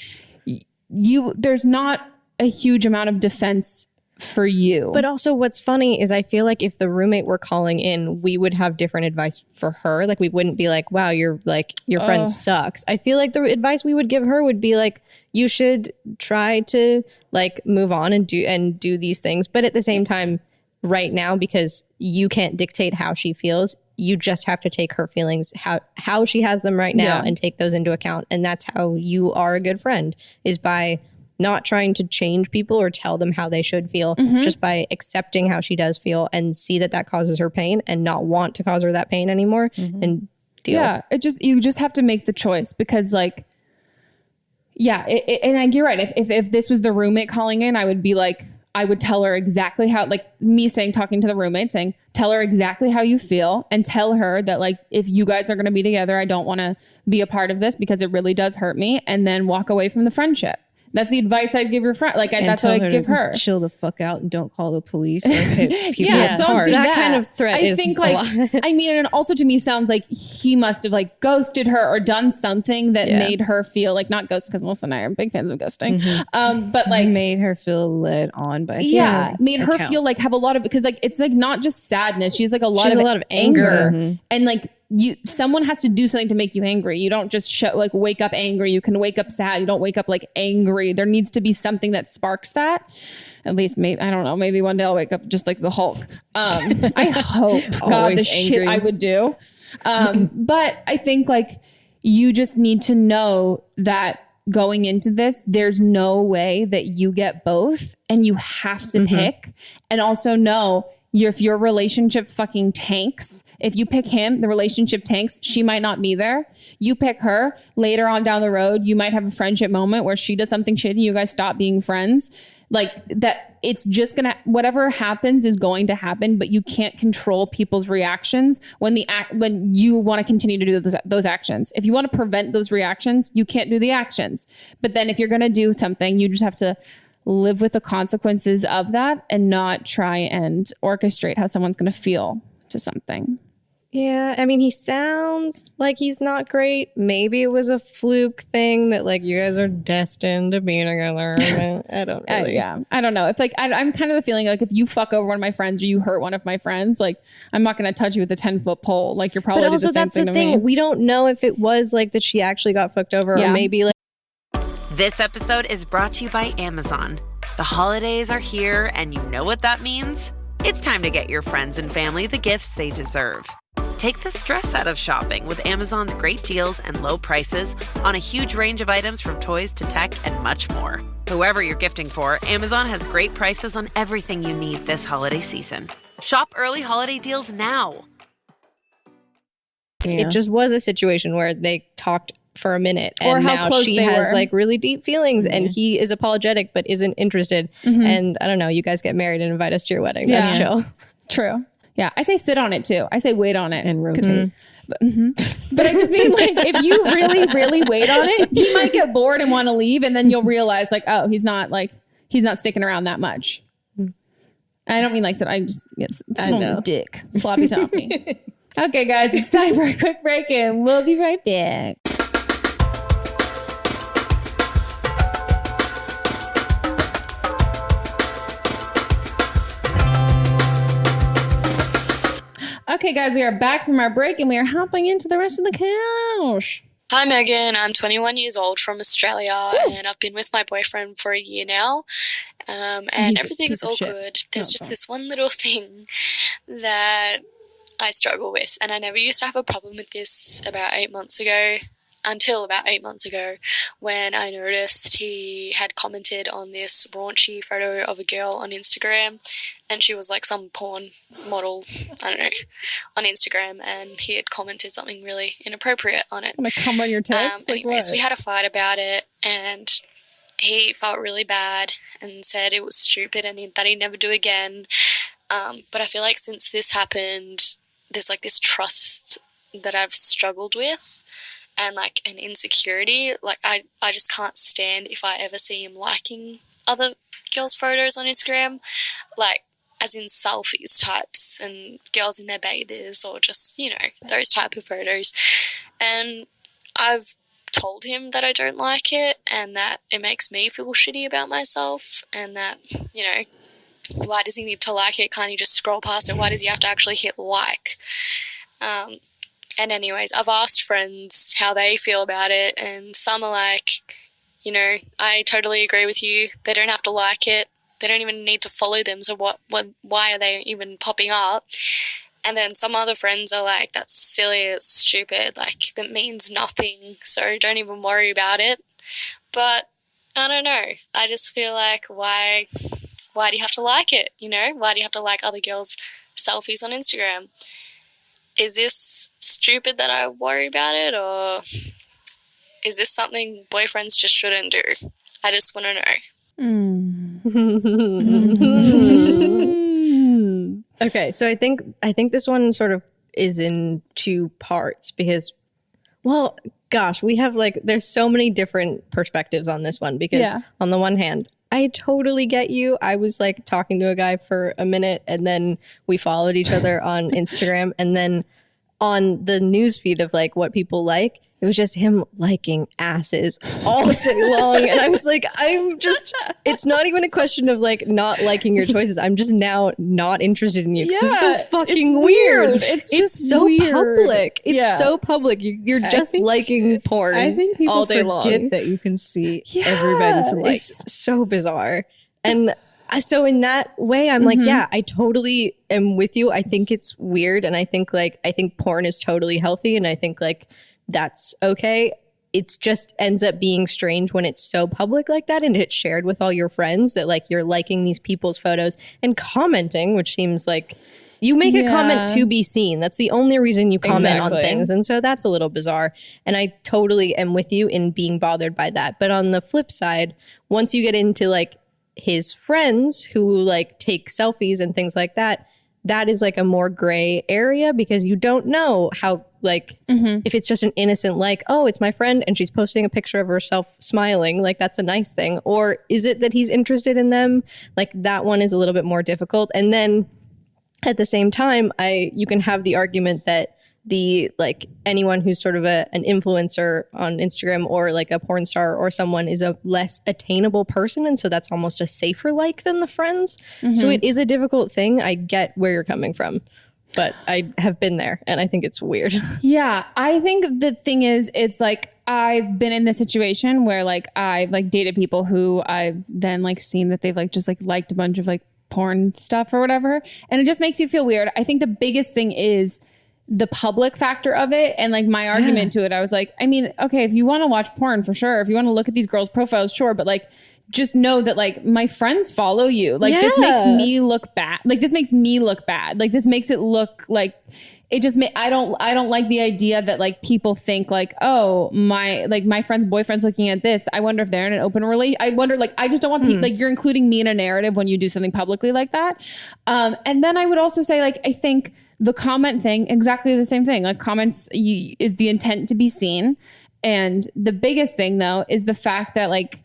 there's not a huge amount of defense for you. But also what's funny is I feel like if the roommate were calling in, we would have different advice for her. Like we wouldn't be like, wow, your friend sucks. I feel like the advice we would give her would be like, you should try to like move on and do these things. But at the same time, right now, because you can't dictate how she feels, you just have to take her feelings, how she has them right now and take those into account. And that's how you are a good friend, is by not trying to change people or tell them how they should feel, just by accepting how she does feel and see that causes her pain and not want to cause her that pain anymore and deal. Yeah, you just have to make the choice because like, and you're right. If this was the roommate calling in, I would be like, I would tell her exactly how, like me talking to the roommate saying, tell her exactly how you feel and tell her that like, if you guys are going to be together, I don't want to be a part of this because it really does hurt me, and then walk away from the friendship. That's the advice I'd give your friend. Like that's what I'd give her. Chill the fuck out and don't call the police or hit people. Don't do that. Kind of threat. I think like, I mean, and also to me sounds like he must have like ghosted her or done something that made her feel like, not ghost, because Melissa and I are big fans of ghosting. But like made her feel led on by made her feel like have a lot of, because like it's like not just sadness. She's like a lot of anger. And like someone has to do something to make you angry. You don't just wake up angry. You can wake up sad. You don't wake up like angry. There needs to be something that sparks that. At least maybe, I don't know, maybe one day I'll wake up just like the Hulk. I hope God, the shit I would do. But I think like you just need to know that going into this, there's no way that you get both and you have to pick. And also know if your relationship fucking tanks, if you pick him, the relationship tanks, she might not be there. You pick her later on down the road, you might have a friendship moment where she does something shitty, you guys stop being friends. Like that, it's just gonna, whatever happens is going to happen, but you can't control people's reactions when you want to continue to do those actions. If you want to prevent those reactions, you can't do the actions. But then if you're going to do something, you just have to live with the consequences of that and not try and orchestrate how someone's going to feel to something. Yeah, I mean, he sounds like he's not great. Maybe it was a fluke thing that like you guys are destined to be together. I don't really. Yeah, I don't know. It's like I'm kind of the feeling like if you fuck over one of my friends or you hurt one of my friends, like I'm not going to touch you with a 10-foot pole. Like you're probably do the same thing to me. We don't know if it was like that she actually got fucked over or maybe like. This episode is brought to you by Amazon. The holidays are here, and you know what that means. It's time to get your friends and family the gifts they deserve. Take the stress out of shopping with Amazon's great deals and low prices on a huge range of items from toys to tech and much more. Whoever you're gifting for, Amazon has great prices on everything you need this holiday season. Shop early holiday deals now. It just was a situation where they talked for a minute and now she has like really deep feelings and he is apologetic but isn't interested. And I don't know, you guys get married and invite us to your wedding. That's chill. True. Yeah, I say sit on it too. I say wait on it. And rotate. But I just mean like if you really, really wait on it, he might get bored and want to leave and then you'll realize like, oh, he's not sticking around that much. I don't mean like sit. I just, dick. Sloppy toppy. Okay, guys, it's time for a quick break and we'll be right back. Okay, guys, we are back from our break and we are hopping into the rest of the couch. Hi, Megan. I'm 21 years old from Australia and I've been with my boyfriend for a year now. And everything's all good. There's just this one little thing that I struggle with. And I never used to have a problem with this until about 8 months ago when I noticed he had commented on this raunchy photo of a girl on Instagram and she was like some porn model, I don't know, on Instagram and he had commented something really inappropriate on it. I'm gonna come on your text? Anyways, we had a fight about it and he felt really bad and said it was stupid and that he'd never do it again. But I feel like since this happened, there's like this trust that I've struggled with. And like an insecurity, like I just can't stand if I ever see him liking other girls' photos on Instagram, like as in selfies types and girls in their bathers or just, you know, those type of photos. And I've told him that I don't like it and that it makes me feel shitty about myself and that, you know, why does he need to like it? Can't he just scroll past it? Why does he have to actually hit like? And anyways, I've asked friends how they feel about it and some are like, you know, I totally agree with you. They don't have to like it. They don't even need to follow them. So why are they even popping up? And then some other friends are like, that's silly, it's stupid, like that means nothing. So don't even worry about it. But I don't know. I just feel like why do you have to like it? You know, why do you have to like other girls' selfies on Instagram? Is this stupid that I worry about it or is this something boyfriends just shouldn't do? I just want to know. Okay, so I think this one sort of is in two parts because, well, gosh, we have like, there's so many different perspectives on this one because on the one hand, I totally get you. I was like talking to a guy for a minute and then we followed each other on Instagram and then on the news feed of like what people like, it was just him liking asses all day long. And I was like, it's not even a question of like not liking your choices. I'm just now not interested in you. It's so fucking weird. It's so weird. Public. It's so public. You're just liking porn all day long. I think people forget that you can see everybody's likes. It's so bizarre. And so in that way, I'm like, yeah, I totally am with you. I think it's weird. And I think porn is totally healthy. And I think like, that's okay. it's just ends up being strange when it's so public like that and it's shared with all your friends that like you're liking these people's photos and commenting, which seems like you make a comment to be seen. That's the only reason you comment on things. And so that's a little bizarre. And I totally am with you in being bothered by that. But on the flip side, once you get into like his friends who like take selfies and things like that, that is like a more gray area because you don't know how like if it's just an innocent like, oh, it's my friend and she's posting a picture of herself smiling, like that's a nice thing. Or is it that he's interested in them? Like that one is a little bit more difficult. And then at the same time, you can have the argument that the like anyone who's sort of an influencer on Instagram or like a porn star or someone is a less attainable person. And so that's almost a safer like than the friends. So it is a difficult thing. I get where you're coming from, but I have been there and I think it's weird. Yeah. I think the thing is, it's like, I've been in this situation where like I've like dated people who I've then like seen that they've like just like liked a bunch of like porn stuff or whatever. And it just makes you feel weird. I think the biggest thing is the public factor of it. And like my argument to it, I was like, I mean, okay, if you want to watch porn for sure, if you want to look at these girls' profiles, sure. But like, just know that like my friends follow you. Like this makes me look bad. Like this makes me look bad. Like this makes it look like it just I don't like the idea that like people think like, oh, my friend's boyfriend's looking at this. I wonder if they're in an open relationship. I wonder, like, I just don't want people like you're including me in a narrative when you do something publicly like that. And then I would also say like, I think the comment thing, exactly the same thing. Like comments is the intent to be seen. And the biggest thing though, is the fact that like,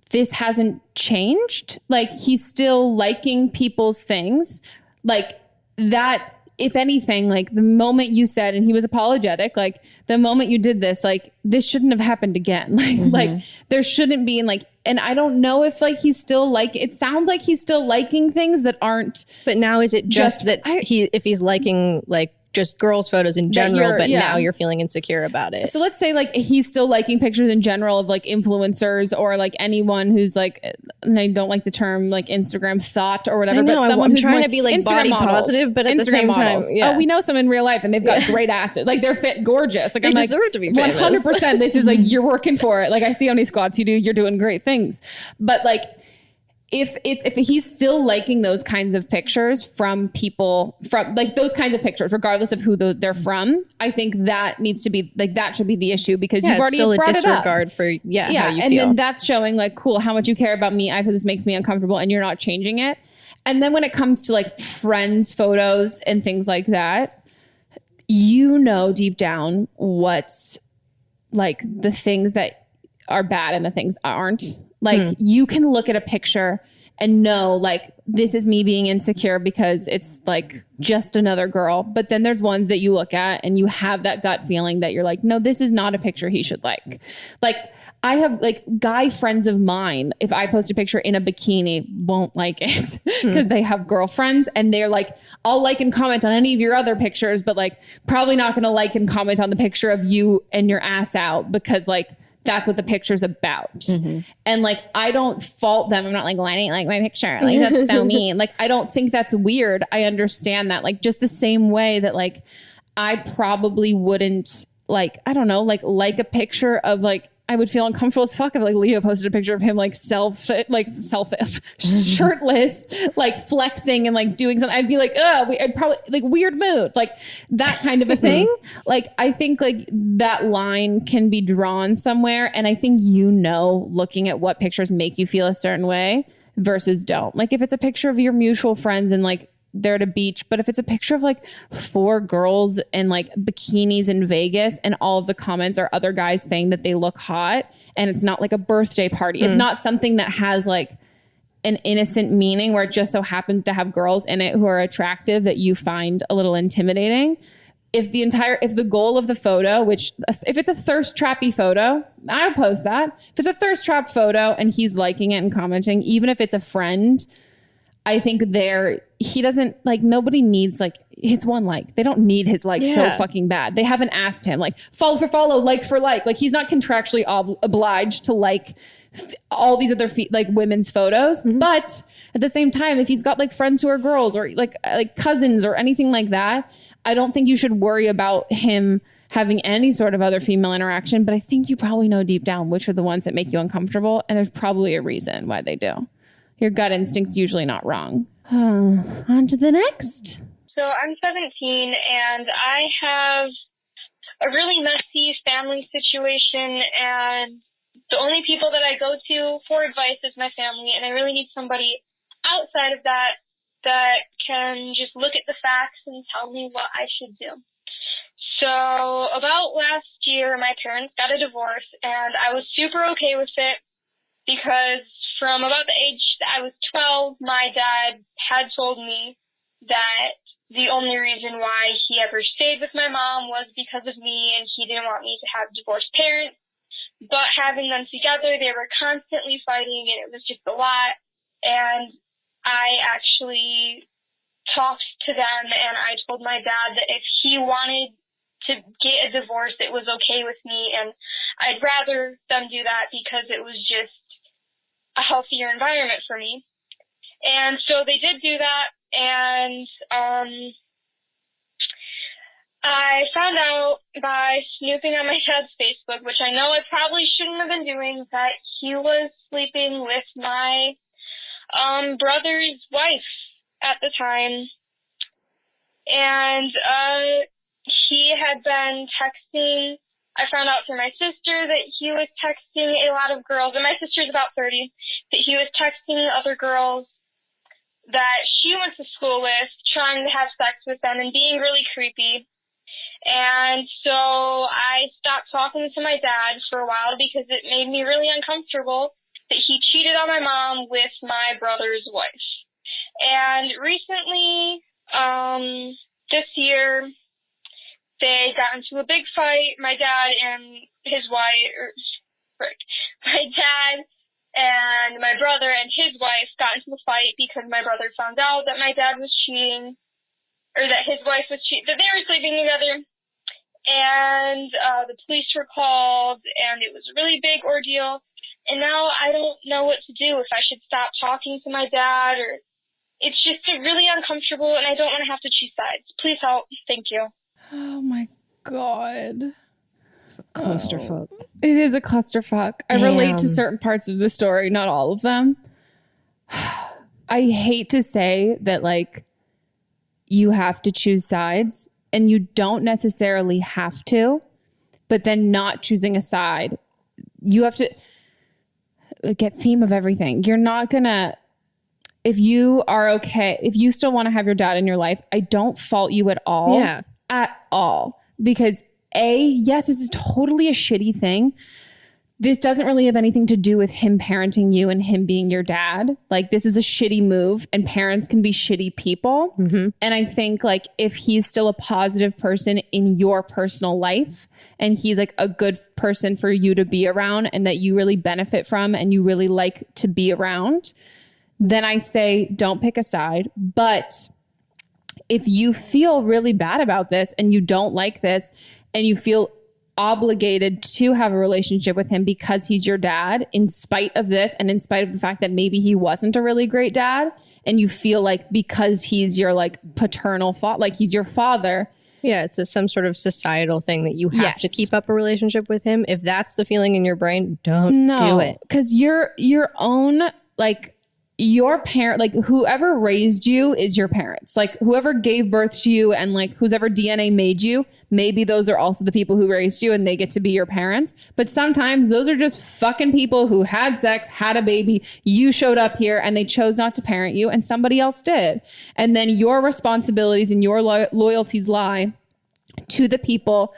this hasn't changed. Like he's still liking people's things like that. If anything, like the moment you said, and he was apologetic, like the moment you did this, like this shouldn't have happened again. Like there shouldn't be. And like, and I don't know if like he's still like, it sounds like he's still liking things that aren't. But now is it just that if he's liking like just girls' photos in general, but now you're feeling insecure about it. So let's say like he's still liking pictures in general of like influencers or like anyone who's like, and I don't like the term like Instagram thought or whatever, but someone who's trying to be like Instagram body positive, but at the same time, oh, we know some in real life and they've got great asses. Like they're fit, gorgeous. Like they deserve to be famous. 100%. This is like, you're working for it. Like I see how many squats you do. You're doing great things. But like, if he's still liking those kinds of pictures from people from like those kinds of pictures, regardless of who they're from, I think that needs to be like, that should be the issue because you've already still brought a disregard it up. For how you and feel. then that's showing like, cool, how much you care about me. I feel this makes me uncomfortable and you're not changing it. And then when it comes to like friends' photos and things like that, you know, deep down what's like the things that are bad and the things aren't. Like you can look at a picture and know like this is me being insecure because it's like just another girl. But then there's ones that you look at and you have that gut feeling that you're like, no, this is not a picture he should like. Like I have like guy friends of mine, if I post a picture in a bikini, won't like it because they have girlfriends and they're like, I'll like and comment on any of your other pictures, but like probably not going to like and comment on the picture of you and your ass out because like, that's what the picture's about. And like, I don't fault them. I'm not like, why didn't you like my picture? Like, that's so mean. Like, I don't think that's weird. I understand that. Like, just the same way that like, I probably wouldn't like, I don't know, like a picture of like, I would feel uncomfortable as fuck if like Leo posted a picture of him like shirtless, like flexing and like doing something. I'd be like, I'd probably like weird mood, like that kind of a thing. Like, I think like that line can be drawn somewhere. And I think, you know, looking at what pictures make you feel a certain way versus don't. Like if it's a picture of your mutual friends and like, they're at a beach, but if it's a picture of like 4 girls in like bikinis in Vegas and all of the comments are other guys saying that they look hot and it's not like a birthday party, it's not something that has like an innocent meaning where it just so happens to have girls in it who are attractive that you find a little intimidating. If the goal of the photo, which if it's a thirst trappy photo, I'll post that. If it's a thirst trap photo and he's liking it and commenting, even if it's a friend, I think he doesn't like, nobody needs like his one like, they don't need his like so fucking bad. They haven't asked him like follow for follow, like for like he's not contractually obliged to like all these other like women's photos. But at the same time, if he's got like friends who are girls or like cousins or anything like that, I don't think you should worry about him having any sort of other female interaction, but I think you probably know deep down which are the ones that make you uncomfortable, and there's probably a reason why they do. Your gut instinct's usually not wrong. On to the next. So I'm 17 and I have a really messy family situation, and the only people that I go to for advice is my family, and I really need somebody outside of that can just look at the facts and tell me what I should do. So about last year, my parents got a divorce, and I was super okay with it because from about the age that I was 12, my dad had told me that the only reason why he ever stayed with my mom was because of me, and he didn't want me to have divorced parents. But having them together, they were constantly fighting, and it was just a lot. And I actually talked to them, and I told my dad that if he wanted to get a divorce, it was okay with me, and I'd rather them do that because it was just a healthier environment for me. And so they did do that, and I found out by snooping on my dad's Facebook, which I know I probably shouldn't have been doing, that he was sleeping with my brother's wife at the time. And he had been texting. I found out through my sister that he was texting a lot of girls, and my sister's about 30, that he was texting other girls that she went to school with, trying to have sex with them and being really creepy. And so I stopped talking to my dad for a while because it made me really uncomfortable that he cheated on my mom with my brother's wife. And recently, this year, they got into a big fight. My dad and his wife, my dad and my brother and his wife got into a fight because my brother found out that my dad was cheating, or that his wife was cheating, that they were sleeping together. And the police were called, and it was a really big ordeal. And now I don't know what to do, if I should stop talking to my dad, or it's just really uncomfortable, and I don't want to have to choose sides. Please help. Thank you. Oh my God. It's a clusterfuck. It is a clusterfuck. Damn. I relate to certain parts of the story, not all of them. I hate to say that, like, you have to choose sides, and you don't necessarily have to, but then not choosing a side, you have to get theme of everything. You're not gonna, if you are okay, if you still want to have your dad in your life, I don't fault you at all. Yeah. At all. Because yes, this is totally a shitty thing. This doesn't really have anything to do with him parenting you and him being your dad. Like, this was a shitty move, and parents can be shitty people. Mm-hmm. And I think, like, if he's still a positive person in your personal life, and he's like a good person for you to be around and that you really benefit from and you really like to be around, then I say don't pick a side. But if you feel really bad about this and you don't like this and you feel obligated to have a relationship with him because he's your dad, in spite of this and in spite of the fact that maybe he wasn't a really great dad, and you feel like because he's your like paternal father, like he's your father. Yeah, it's some sort of societal thing that you have to keep up a relationship with him. If that's the feeling in your brain, don't do it. Because your own, like, your parent, like whoever raised you is your parents. Like whoever gave birth to you and like whoever DNA made you, maybe those are also the people who raised you and they get to be your parents. But sometimes those are just fucking people who had sex, had a baby. You showed up here and they chose not to parent you and somebody else did. And then your responsibilities and your loyalties lie to the people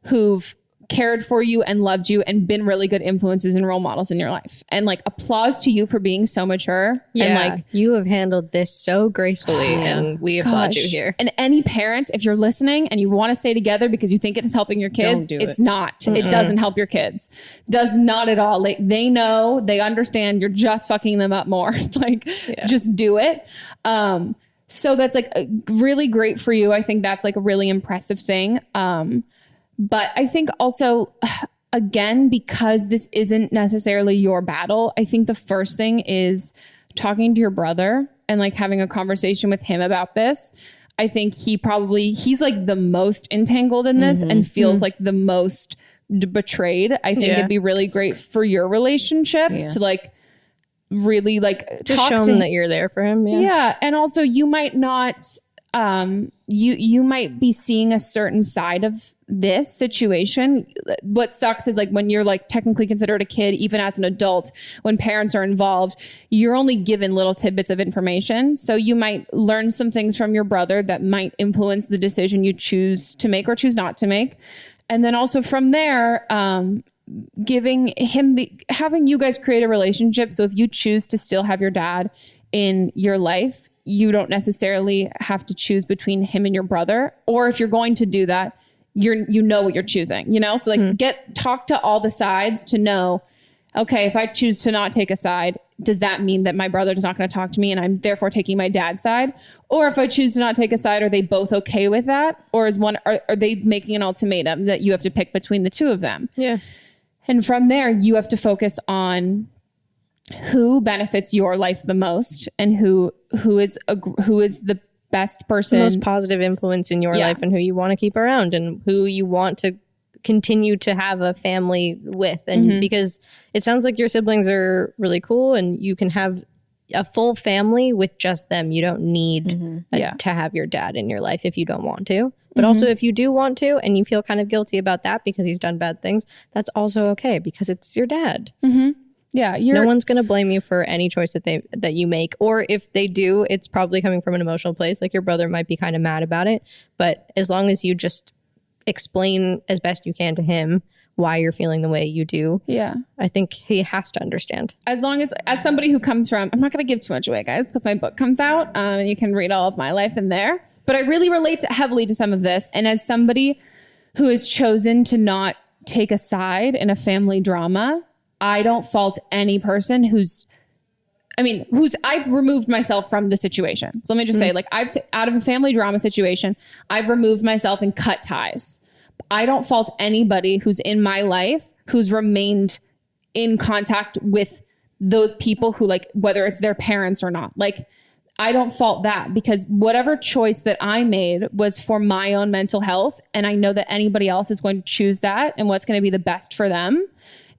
who've cared for you and loved you and been really good influences and role models in your life. And like, applause to you for being so mature. Yeah, and like, you have handled this so gracefully and we applaud you here. And any parent, if you're listening and you want to stay together because you think it is helping your kids, it's not. Mm-mm. It doesn't help your kids. Does not at all. Like, they know, they understand, you're just fucking them up more. Like, just do it. So that's like really great for you. I think that's like a really impressive thing. But I think also, again, because this isn't necessarily your battle, I think the first thing is talking to your brother and like having a conversation with him about this. I think he's like the most entangled in this and feels like the most betrayed. I think it'd be really great for your relationship to like really like just show him that you're there for him. Yeah. And also you might not, you might be seeing a certain side of this situation. What sucks is like when you're like technically considered a kid, even as an adult, when parents are involved, you're only given little tidbits of information. So you might learn some things from your brother that might influence the decision you choose to make or choose not to make. And then also from there, giving him having you guys create a relationship. So if you choose to still have your dad in your life, you don't necessarily have to choose between him and your brother. Or if you're going to do that, you know what you're choosing, you know? So like talk to all the sides to know, okay, if I choose to not take a side, does that mean that my brother is not going to talk to me and I'm therefore taking my dad's side? Or if I choose to not take a side, are they both okay with that? Or are they making an ultimatum that you have to pick between the two of them? Yeah. And from there, you have to focus on who benefits your life the most and who is the best person, the most positive influence in your life, and who you want to keep around and who you want to continue to have a family with. And because it sounds like your siblings are really cool and you can have a full family with just them. You don't need to have your dad in your life if you don't want to. But also if you do want to and you feel kind of guilty about that because he's done bad things, that's also okay because it's your dad. Yeah, no one's going to blame you for any choice that you make. Or if they do, it's probably coming from an emotional place. Like your brother might be kind of mad about it. But as long as you just explain as best you can to him why you're feeling the way you do. Yeah. I think he has to understand. As somebody who comes from, I'm not going to give too much away, guys, because my book comes out and you can read all of my life in there. But I really relate heavily to some of this. And as somebody who has chosen to not take a side in a family drama, I don't fault any person I've removed myself from the situation. So let me just say, like, out of a family drama situation, I've removed myself and cut ties. I don't fault anybody who's in my life who's remained in contact with those people who, like, whether it's their parents or not. Like, I don't fault that because whatever choice that I made was for my own mental health. And I know that anybody else is going to choose that and what's going to be the best for them.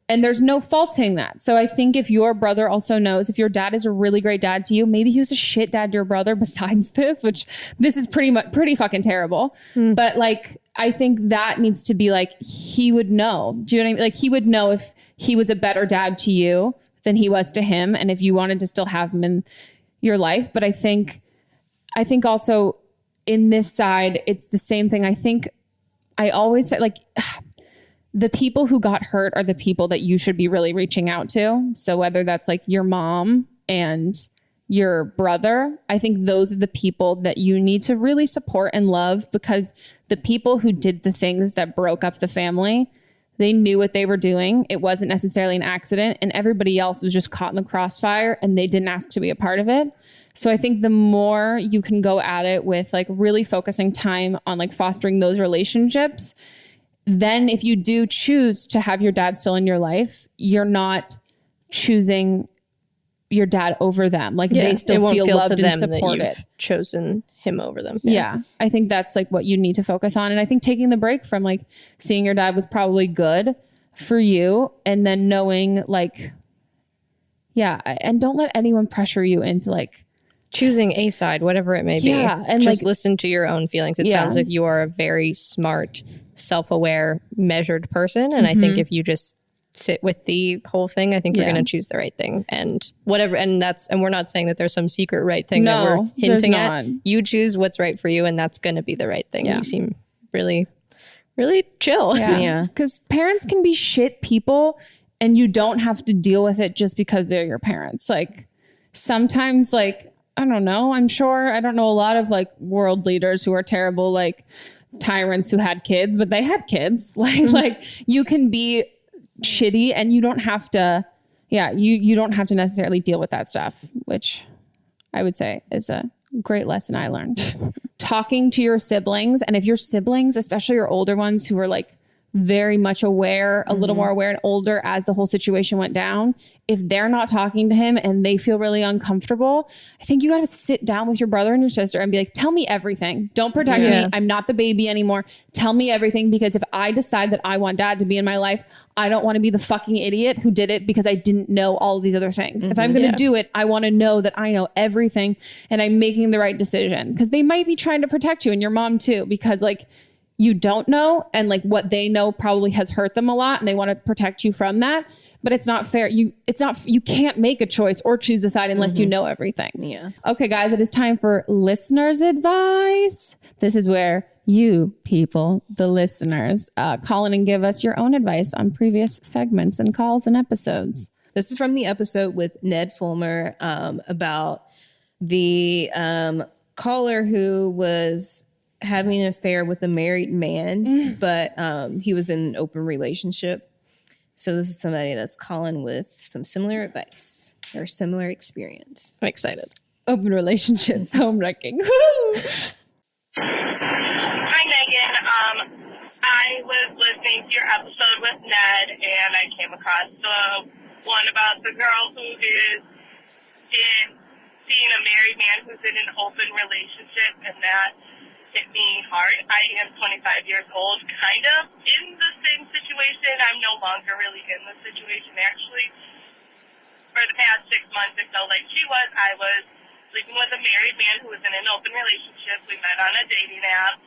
And there's no faulting that. So I think if your brother also knows, if your dad is a really great dad to you, maybe he was a shit dad to your brother besides this, which this is pretty fucking terrible. But like, I think that needs to be like, he would know. Do you know what I mean? Like he would know if he was a better dad to you than he was to him. And if you wanted to still have him in your life. But I think also in this side, it's the same thing. I think I always say, like, the people who got hurt are the people that you should be really reaching out to. So whether that's like your mom and your brother, I think those are the people that you need to really support and love, because the people who did the things that broke up the family, they knew what they were doing. It wasn't necessarily an accident, and everybody else was just caught in the crossfire and they didn't ask to be a part of it. So I think the more you can go at it with like really focusing time on like fostering those relationships, then if you do choose to have your dad still in your life, you're not choosing your dad over them. Like they still feel loved and supported. That you've chosen him over them. Yeah. I think that's like what you need to focus on. And I think taking the break from like seeing your dad was probably good for you. And then knowing like, and don't let anyone pressure you into like choosing a side, whatever it may be. And just like, listen to your own feelings. It sounds like you are a very smart, self-aware, measured person. And I think if you just sit with the whole thing, I think you're going to choose the right thing and whatever. And we're not saying that there's some secret right thing that we're hinting at. You choose what's right for you and that's going to be the right thing. You seem really, really chill. Yeah. Because parents can be shit people and you don't have to deal with it just because they're your parents. Like sometimes like, I don't know. I don't know a lot of like world leaders who are terrible, like tyrants who had kids, but they had kids. Like you can be shitty and you don't have to, you don't have to necessarily deal with that stuff, which I would say is a great lesson I learned. Talking to your siblings, and if your siblings, especially your older ones who are like very much aware, a little more aware and older as the whole situation went down. If they're not talking to him and they feel really uncomfortable, I think you got to sit down with your brother and your sister and be like, tell me everything. Don't protect me. I'm not the baby anymore. Tell me everything, because if I decide that I want dad to be in my life, I don't want to be the fucking idiot who did it because I didn't know all of these other things. If I'm going to do it, I want to know that I know everything and I'm making the right decision, because they might be trying to protect you and your mom too, because like, you don't know, and like what they know probably has hurt them a lot and they want to protect you from that. But it's not fair. You can't make a choice or choose a side unless you know everything. Yeah. Okay, guys, it is time for listeners' advice. This is where you people, the listeners, call in and give us your own advice on previous segments and calls and episodes. This is from the episode with Ned Fulmer about the caller who was having an affair with a married man, but he was in an open relationship. So this is somebody that's calling with some similar advice or similar experience. I'm excited. Open relationships, home wrecking. Hi, Megan. I was listening to your episode with Ned, and I came across the one about the girl who is seeing a married man who's in an open relationship, and that hit me hard. I am 25 years old, kind of in the same situation. I'm no longer really in the situation, actually. For the past 6 months, it felt like she was. I was sleeping with a married man who was in an open relationship. We met on a dating app.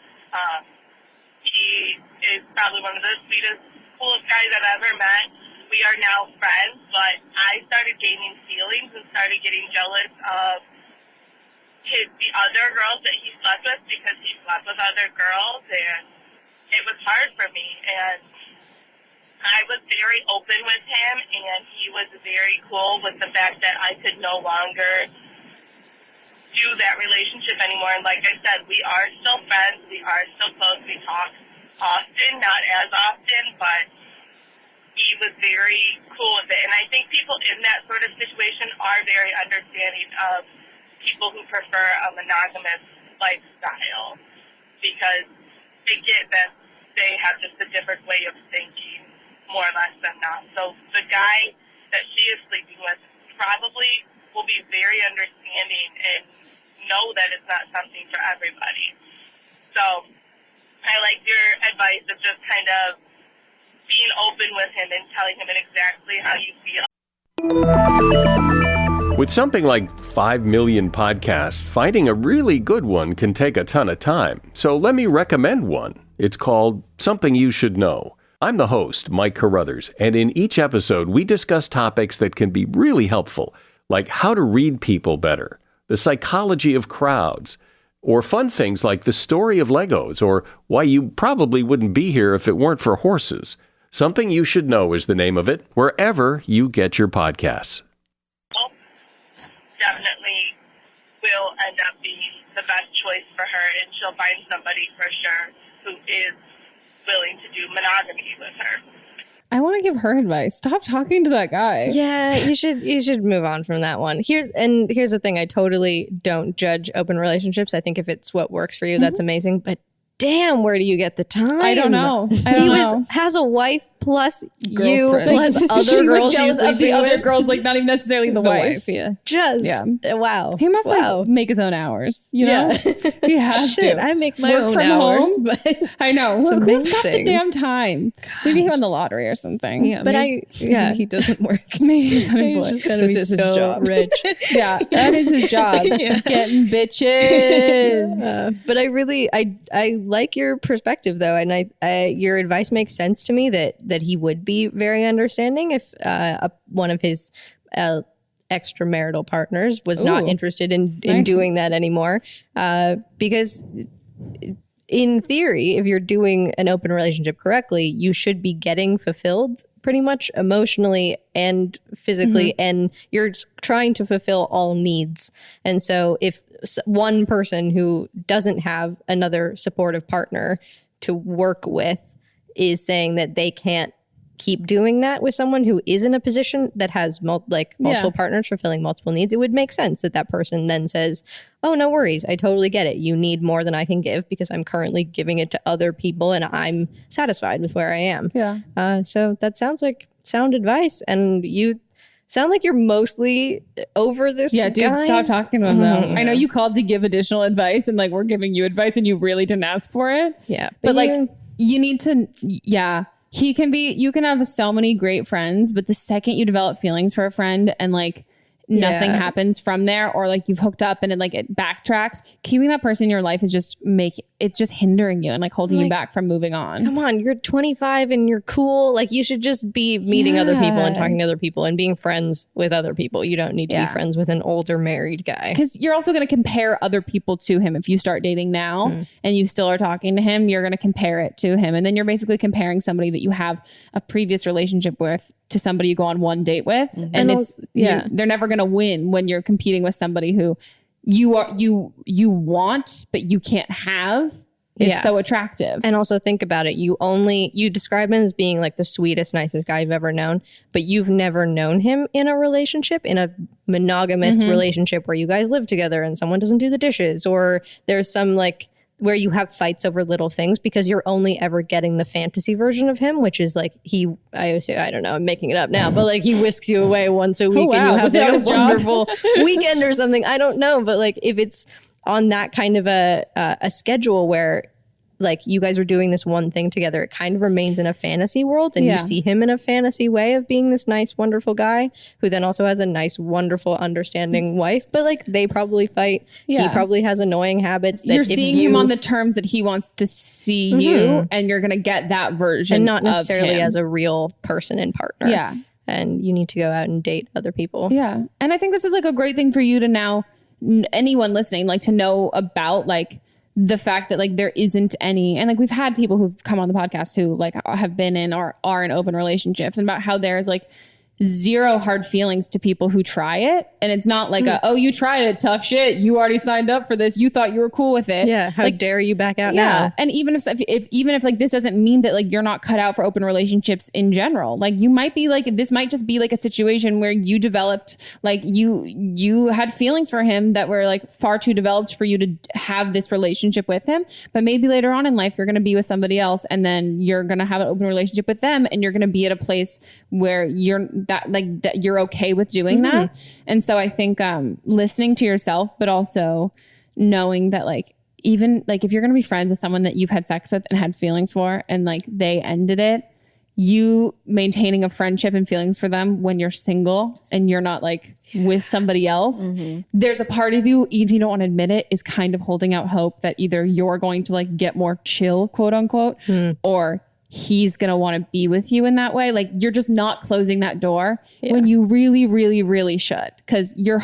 He is probably one of the sweetest, coolest guys I've ever met. We are now friends, but I started gaining feelings and started getting jealous of the other girls that he slept with, because he slept with other girls, and it was hard for me. And I was very open with him, and he was very cool with the fact that I could no longer do that relationship anymore. And like I said, we are still friends. We are still close. We talk often, not as often, but he was very cool with it. And I think people in that sort of situation are very understanding of people who prefer a monogamous lifestyle, because they get that they have just a different way of thinking, more or less than not. So the guy that she is sleeping with probably will be very understanding and know that it's not something for everybody. So I like your advice of just kind of being open with him and telling him exactly how you feel. With something like 5 million podcasts, finding a really good one can take a ton of time. So let me recommend one. It's called Something You Should Know. I'm the host, Mike Carruthers, and in each episode, we discuss topics that can be really helpful, like how to read people better, the psychology of crowds, or fun things like the story of Legos, or why you probably wouldn't be here if it weren't for horses. Something You Should Know is the name of it, wherever you get your podcasts. Definitely will end up being the best choice for her, and she'll find somebody for sure who is willing to do monogamy with her. I want to give her advice. Stop talking to that guy. Yeah, you should move on from that one. Here's the thing. I totally don't judge open relationships. I think if it's what works for you, that's amazing. But damn, where do you get the time? I don't know. Has a wife plus girlfriend. You plus other girls. Jealous of the other girls, like not even necessarily the wife. Yeah, wow. He must like make his own hours. You know, he has to. I make my work own from hours, home. but I know. it's Who's got the amazing. damn time? Maybe he won the lottery or something. Yeah, but he doesn't work. Maybe he's unemployed. He's gonna be This is so his job. rich. Yeah, that is his job. Getting bitches. But I like your perspective though, and your advice makes sense to me that he would be very understanding if one of his extramarital partners was not interested in doing that anymore. Because in theory, if you're doing an open relationship correctly, you should be getting fulfilled pretty much emotionally and physically, and you're trying to fulfill all needs. And so if one person who doesn't have another supportive partner to work with is saying that they can't keep doing that with someone who is in a position that has multiple partners fulfilling multiple needs, it would make sense that person then says, oh, no worries. I totally get it. You need more than I can give because I'm currently giving it to other people and I'm satisfied with where I am. Yeah. So that sounds like sound advice. And you sound like you're mostly over this Yeah, dude, guy. stop talking to him though. I know you called to give additional advice and like we're giving you advice and you really didn't ask for it. Yeah. But like you need to, you can have so many great friends, but the second you develop feelings for a friend and like nothing happens from there, or like you've hooked up and it backtracks, keeping that person in your life is just it's just hindering you and like holding you back from moving on. Come on, you're 25 and you're cool. Like you should just be meeting other people and talking to other people and being friends with other people. You don't need to be friends with an older married guy. Because you're also going to compare other people to him. If you start dating now and you still are talking to him, you're going to compare it to him. And then you're basically comparing somebody that you have a previous relationship with to somebody you go on one date with. And they're never going to win when you're competing with somebody who you want, but you can't have. It's so attractive. And also think about it. You describe him as being like the sweetest, nicest guy you've ever known, but you've never known him in a relationship, in a monogamous relationship where you guys live together and someone doesn't do the dishes, or there's some like where you have fights over little things because you're only ever getting the fantasy version of him, which is like I don't know, I'm making it up now, but like he whisks you away once a week and you have like a wonderful weekend or something. I don't know. But like if it's on that kind of a schedule where like you guys are doing this one thing together, it kind of remains in a fantasy world and you see him in a fantasy way of being this nice, wonderful guy who then also has a nice, wonderful, understanding wife. But like they probably fight. Yeah. He probably has annoying habits. That you're seeing him on the terms that he wants to see you, and you're going to get that version and not necessarily of him as a real person and partner. Yeah. And you need to go out and date other people. Yeah. And I think this is like a great thing for you to now, anyone listening, like to know about like the fact that like there isn't any, and like we've had people who've come on the podcast who like have been in or are in open relationships, and about how there's like zero hard feelings to people who try it. And it's not like oh, you tried it, tough shit. You already signed up for this. You thought you were cool with it. Yeah. How dare you back out now? And even if like this doesn't mean that like you're not cut out for open relationships in general. Like you might be like, this might just be like a situation where you developed like you had feelings for him that were like far too developed for you to have this relationship with him. But maybe later on in life you're going to be with somebody else, and then you're going to have an open relationship with them, and you're going to be at a place where you're okay with doing that. And so I think listening to yourself, but also knowing that like even like if you're going to be friends with someone that you've had sex with and had feelings for and like they ended it, you maintaining a friendship and feelings for them when you're single and you're not like with somebody else, there's a part of you, even if you don't want to admit it, is kind of holding out hope that either you're going to like get more chill, quote unquote, or he's going to want to be with you in that way. Like you're just not closing that door when you really, really, really should. Cause you're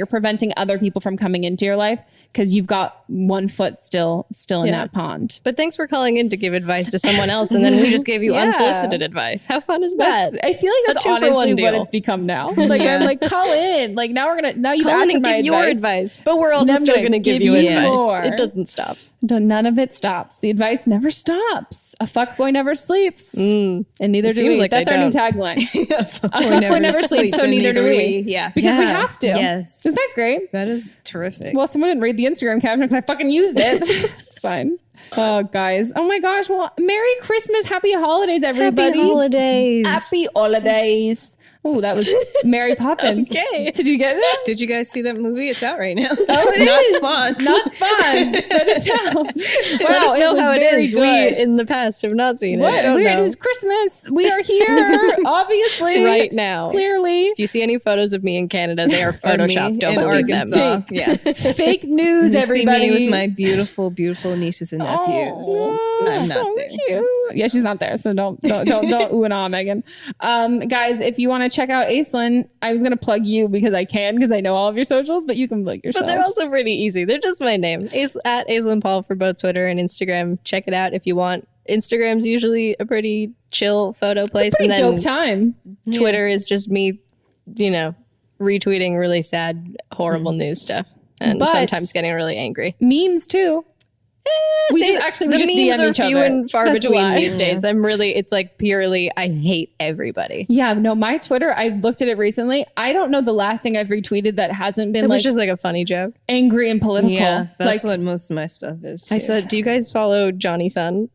preventing other people from coming into your life because you've got one foot still in that pond. But thanks for calling in to give advice to someone else. And then we just gave you unsolicited advice. How fun is that? I feel like that's honestly what it's become now. Like I'm like, call in. Like now you've asked for my advice. Your advice, but we're also still going to give you advice. More. It doesn't stop. None of it stops. The advice never stops. A fuckboy never sleeps. And neither do we. Like that's our new tagline. A fuckboy never sleeps, so neither do we. Yeah. Because we have to. Yes. Isn't that great? That is terrific. Well, someone didn't read the Instagram caption because I fucking used it. It's fine. Oh, guys. Oh my gosh. Well, Merry Christmas. Happy holidays, everybody. Happy holidays. Happy holidays. Oh, that was Mary Poppins. Okay. Did you get it? Did you guys see that movie? It's out right now. Oh, it Not is. Spawn. Not Spawn, but it's out. Wow, Let us know how it is. Good. We in the past have not seen What? it. I don't know. It is Christmas. We are here, obviously. Right now. Clearly. If you see any photos of me in Canada, they are photoshopped. Don't believe them. Yeah. Fake news, You everybody. see me with my beautiful, beautiful nieces and nephews. I'm not so there. Cute. Yeah, she's not there, so don't ooh and ah, Megan. Guys, if you want to check out Aislinn, I was gonna plug you because I know all of your socials, but you can plug yourself. But they're also pretty easy. They're just my name. At Aislinn Paul for both Twitter and Instagram. Check it out if you want. Instagram's usually a pretty chill photo place. It's a pretty dope time. Twitter is just me, retweeting really sad, horrible news stuff. And sometimes getting really angry. Memes too. We just memes DM are each few other. and far That's between why. these days. It's like purely, I hate everybody. Yeah, no, my Twitter, I looked at it recently. I don't know the last thing I've retweeted that hasn't been It was just like a funny joke. Angry and political. Yeah, that's like, what most of my stuff is. I said, do you guys follow Johnny Sun?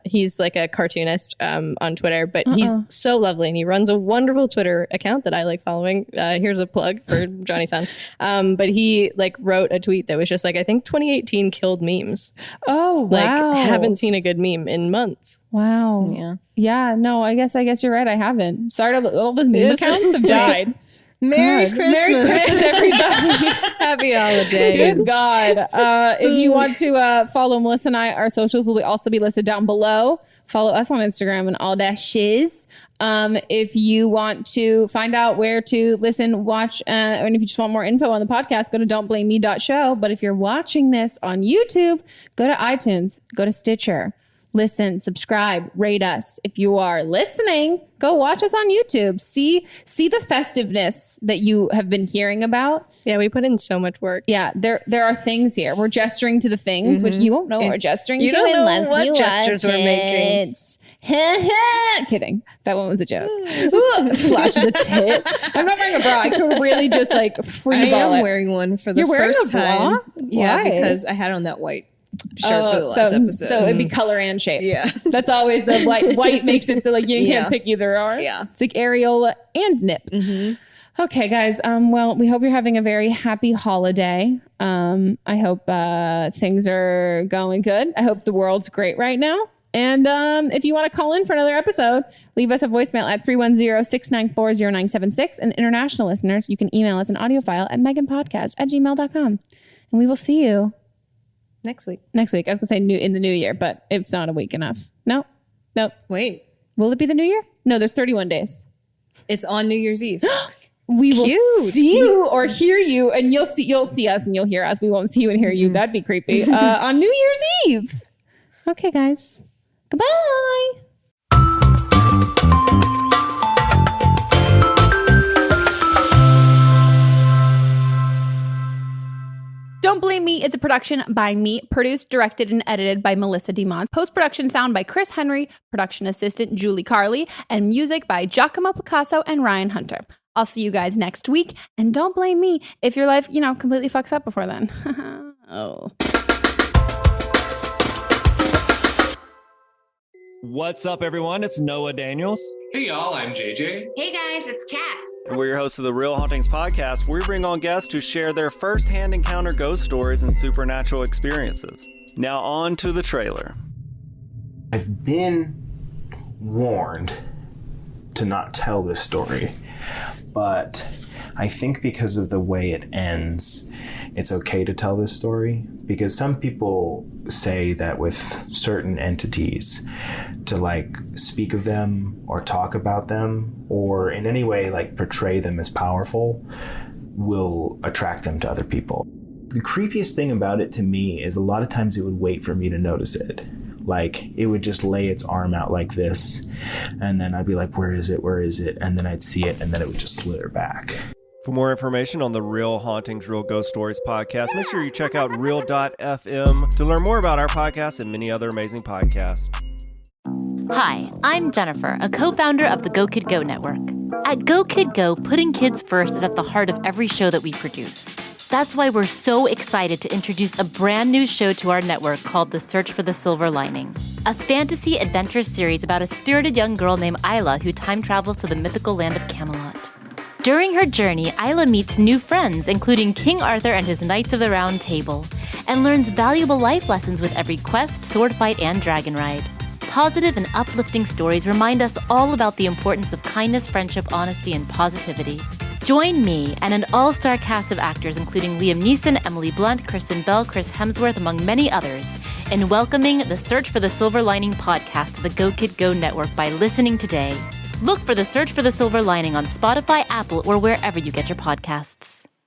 He's like a cartoonist on Twitter, but he's so lovely and he runs a wonderful Twitter account that I like following. Here's a plug for Johnny Sun. But he like wrote a tweet that was just like, I think 2018 killed memes. Oh, wow. Like haven't seen a good meme in months. Wow. Yeah. Yeah, no, I guess you're right. I haven't. Sorry, all the meme accounts have died. Merry Christmas. Merry Christmas, everybody. Happy holidays. Good God. If you want to follow Melissa and I, our socials will also be listed down below. Follow us on Instagram and all that shiz. If you want to find out where to listen, watch, and if you just want more info on the podcast, go to don'tblameme.show. But if you're watching this on YouTube, go to iTunes, go to Stitcher. Listen, subscribe, rate us. If you are listening, go watch us on YouTube. See the festiveness that you have been hearing about. Yeah, we put in so much work. Yeah, there are things here. We're gesturing to the things, which you won't know what we're gesturing to don't know unless what you gestures watch we're making. it. Kidding. That one was a joke. Flash of the tit. I'm not wearing a bra. I could really just like free ball I am it. wearing one for the You're wearing first a bra? time. Yeah, Why? because I had on that white shirt for the last episode. So it'd be color and shape. Yeah. That's always the white makes it so like you Yeah. can't pick either or. Yeah. It's like areola and nip. Okay, guys. Well, we hope you're having a very happy holiday. I hope things are going good. I hope the world's great right now. And if you want to call in for another episode, leave us a voicemail at 310-694-0976. And international listeners, you can email us an audio file at meghanpodcast@gmail.com. And we will see you next week. I was going to say in the new year, but it's not a week enough. Nope. Wait. Will it be the new year? No, there's 31 days. It's on New Year's Eve. We will see you or hear you, and you'll see us and you'll hear us. We won't see you and hear you. That'd be creepy. On New Year's Eve. Okay, guys. Goodbye. Don't Blame Me is a production by me, produced, directed, and edited by Melissa DeMont. Post-production sound by Chris Henry, production assistant Julie Carley, and music by Giacomo Picasso and Ryan Hunter. I'll see you guys next week, and don't blame me if your life, completely fucks up before then. Oh. What's up, everyone? It's Noah Daniels. Hey, y'all. I'm JJ. Hey, guys. It's Kat. And we're your hosts of the Real Hauntings podcast, where we bring on guests who share their first-hand encounter ghost stories and supernatural experiences. Now on to the trailer. I've been warned to not tell this story, but I think because of the way it ends, it's okay to tell this story, because some people say that with certain entities, to speak of them or talk about them or in any way portray them as powerful will attract them to other people. The creepiest thing about it to me is a lot of times it would wait for me to notice it. It would just lay its arm out like this, and then I'd be like, where is it? And then I'd see it, and then it would just slither back. For more information on the Real Hauntings, Real Ghost Stories podcast, make sure you check out real.fm to learn more about our podcast and many other amazing podcasts. Hi, I'm Jennifer, a co-founder of the Go Kid Go network. At Go Kid Go, putting kids first is at the heart of every show that we produce. That's why we're so excited to introduce a brand new show to our network called The Search for the Silver Lining, a fantasy adventure series about a spirited young girl named Isla who time travels to the mythical land of Camelot. During her journey, Isla meets new friends, including King Arthur and his Knights of the Round Table, and learns valuable life lessons with every quest, sword fight, and dragon ride. Positive and uplifting stories remind us all about the importance of kindness, friendship, honesty, and positivity. Join me and an all-star cast of actors including Liam Neeson, Emily Blunt, Kristen Bell, Chris Hemsworth, among many others, in welcoming the Search for the Silver Lining podcast to the Go Kid Go network by listening today. Look for the Search for the Silver Lining on Spotify, Apple, or wherever you get your podcasts.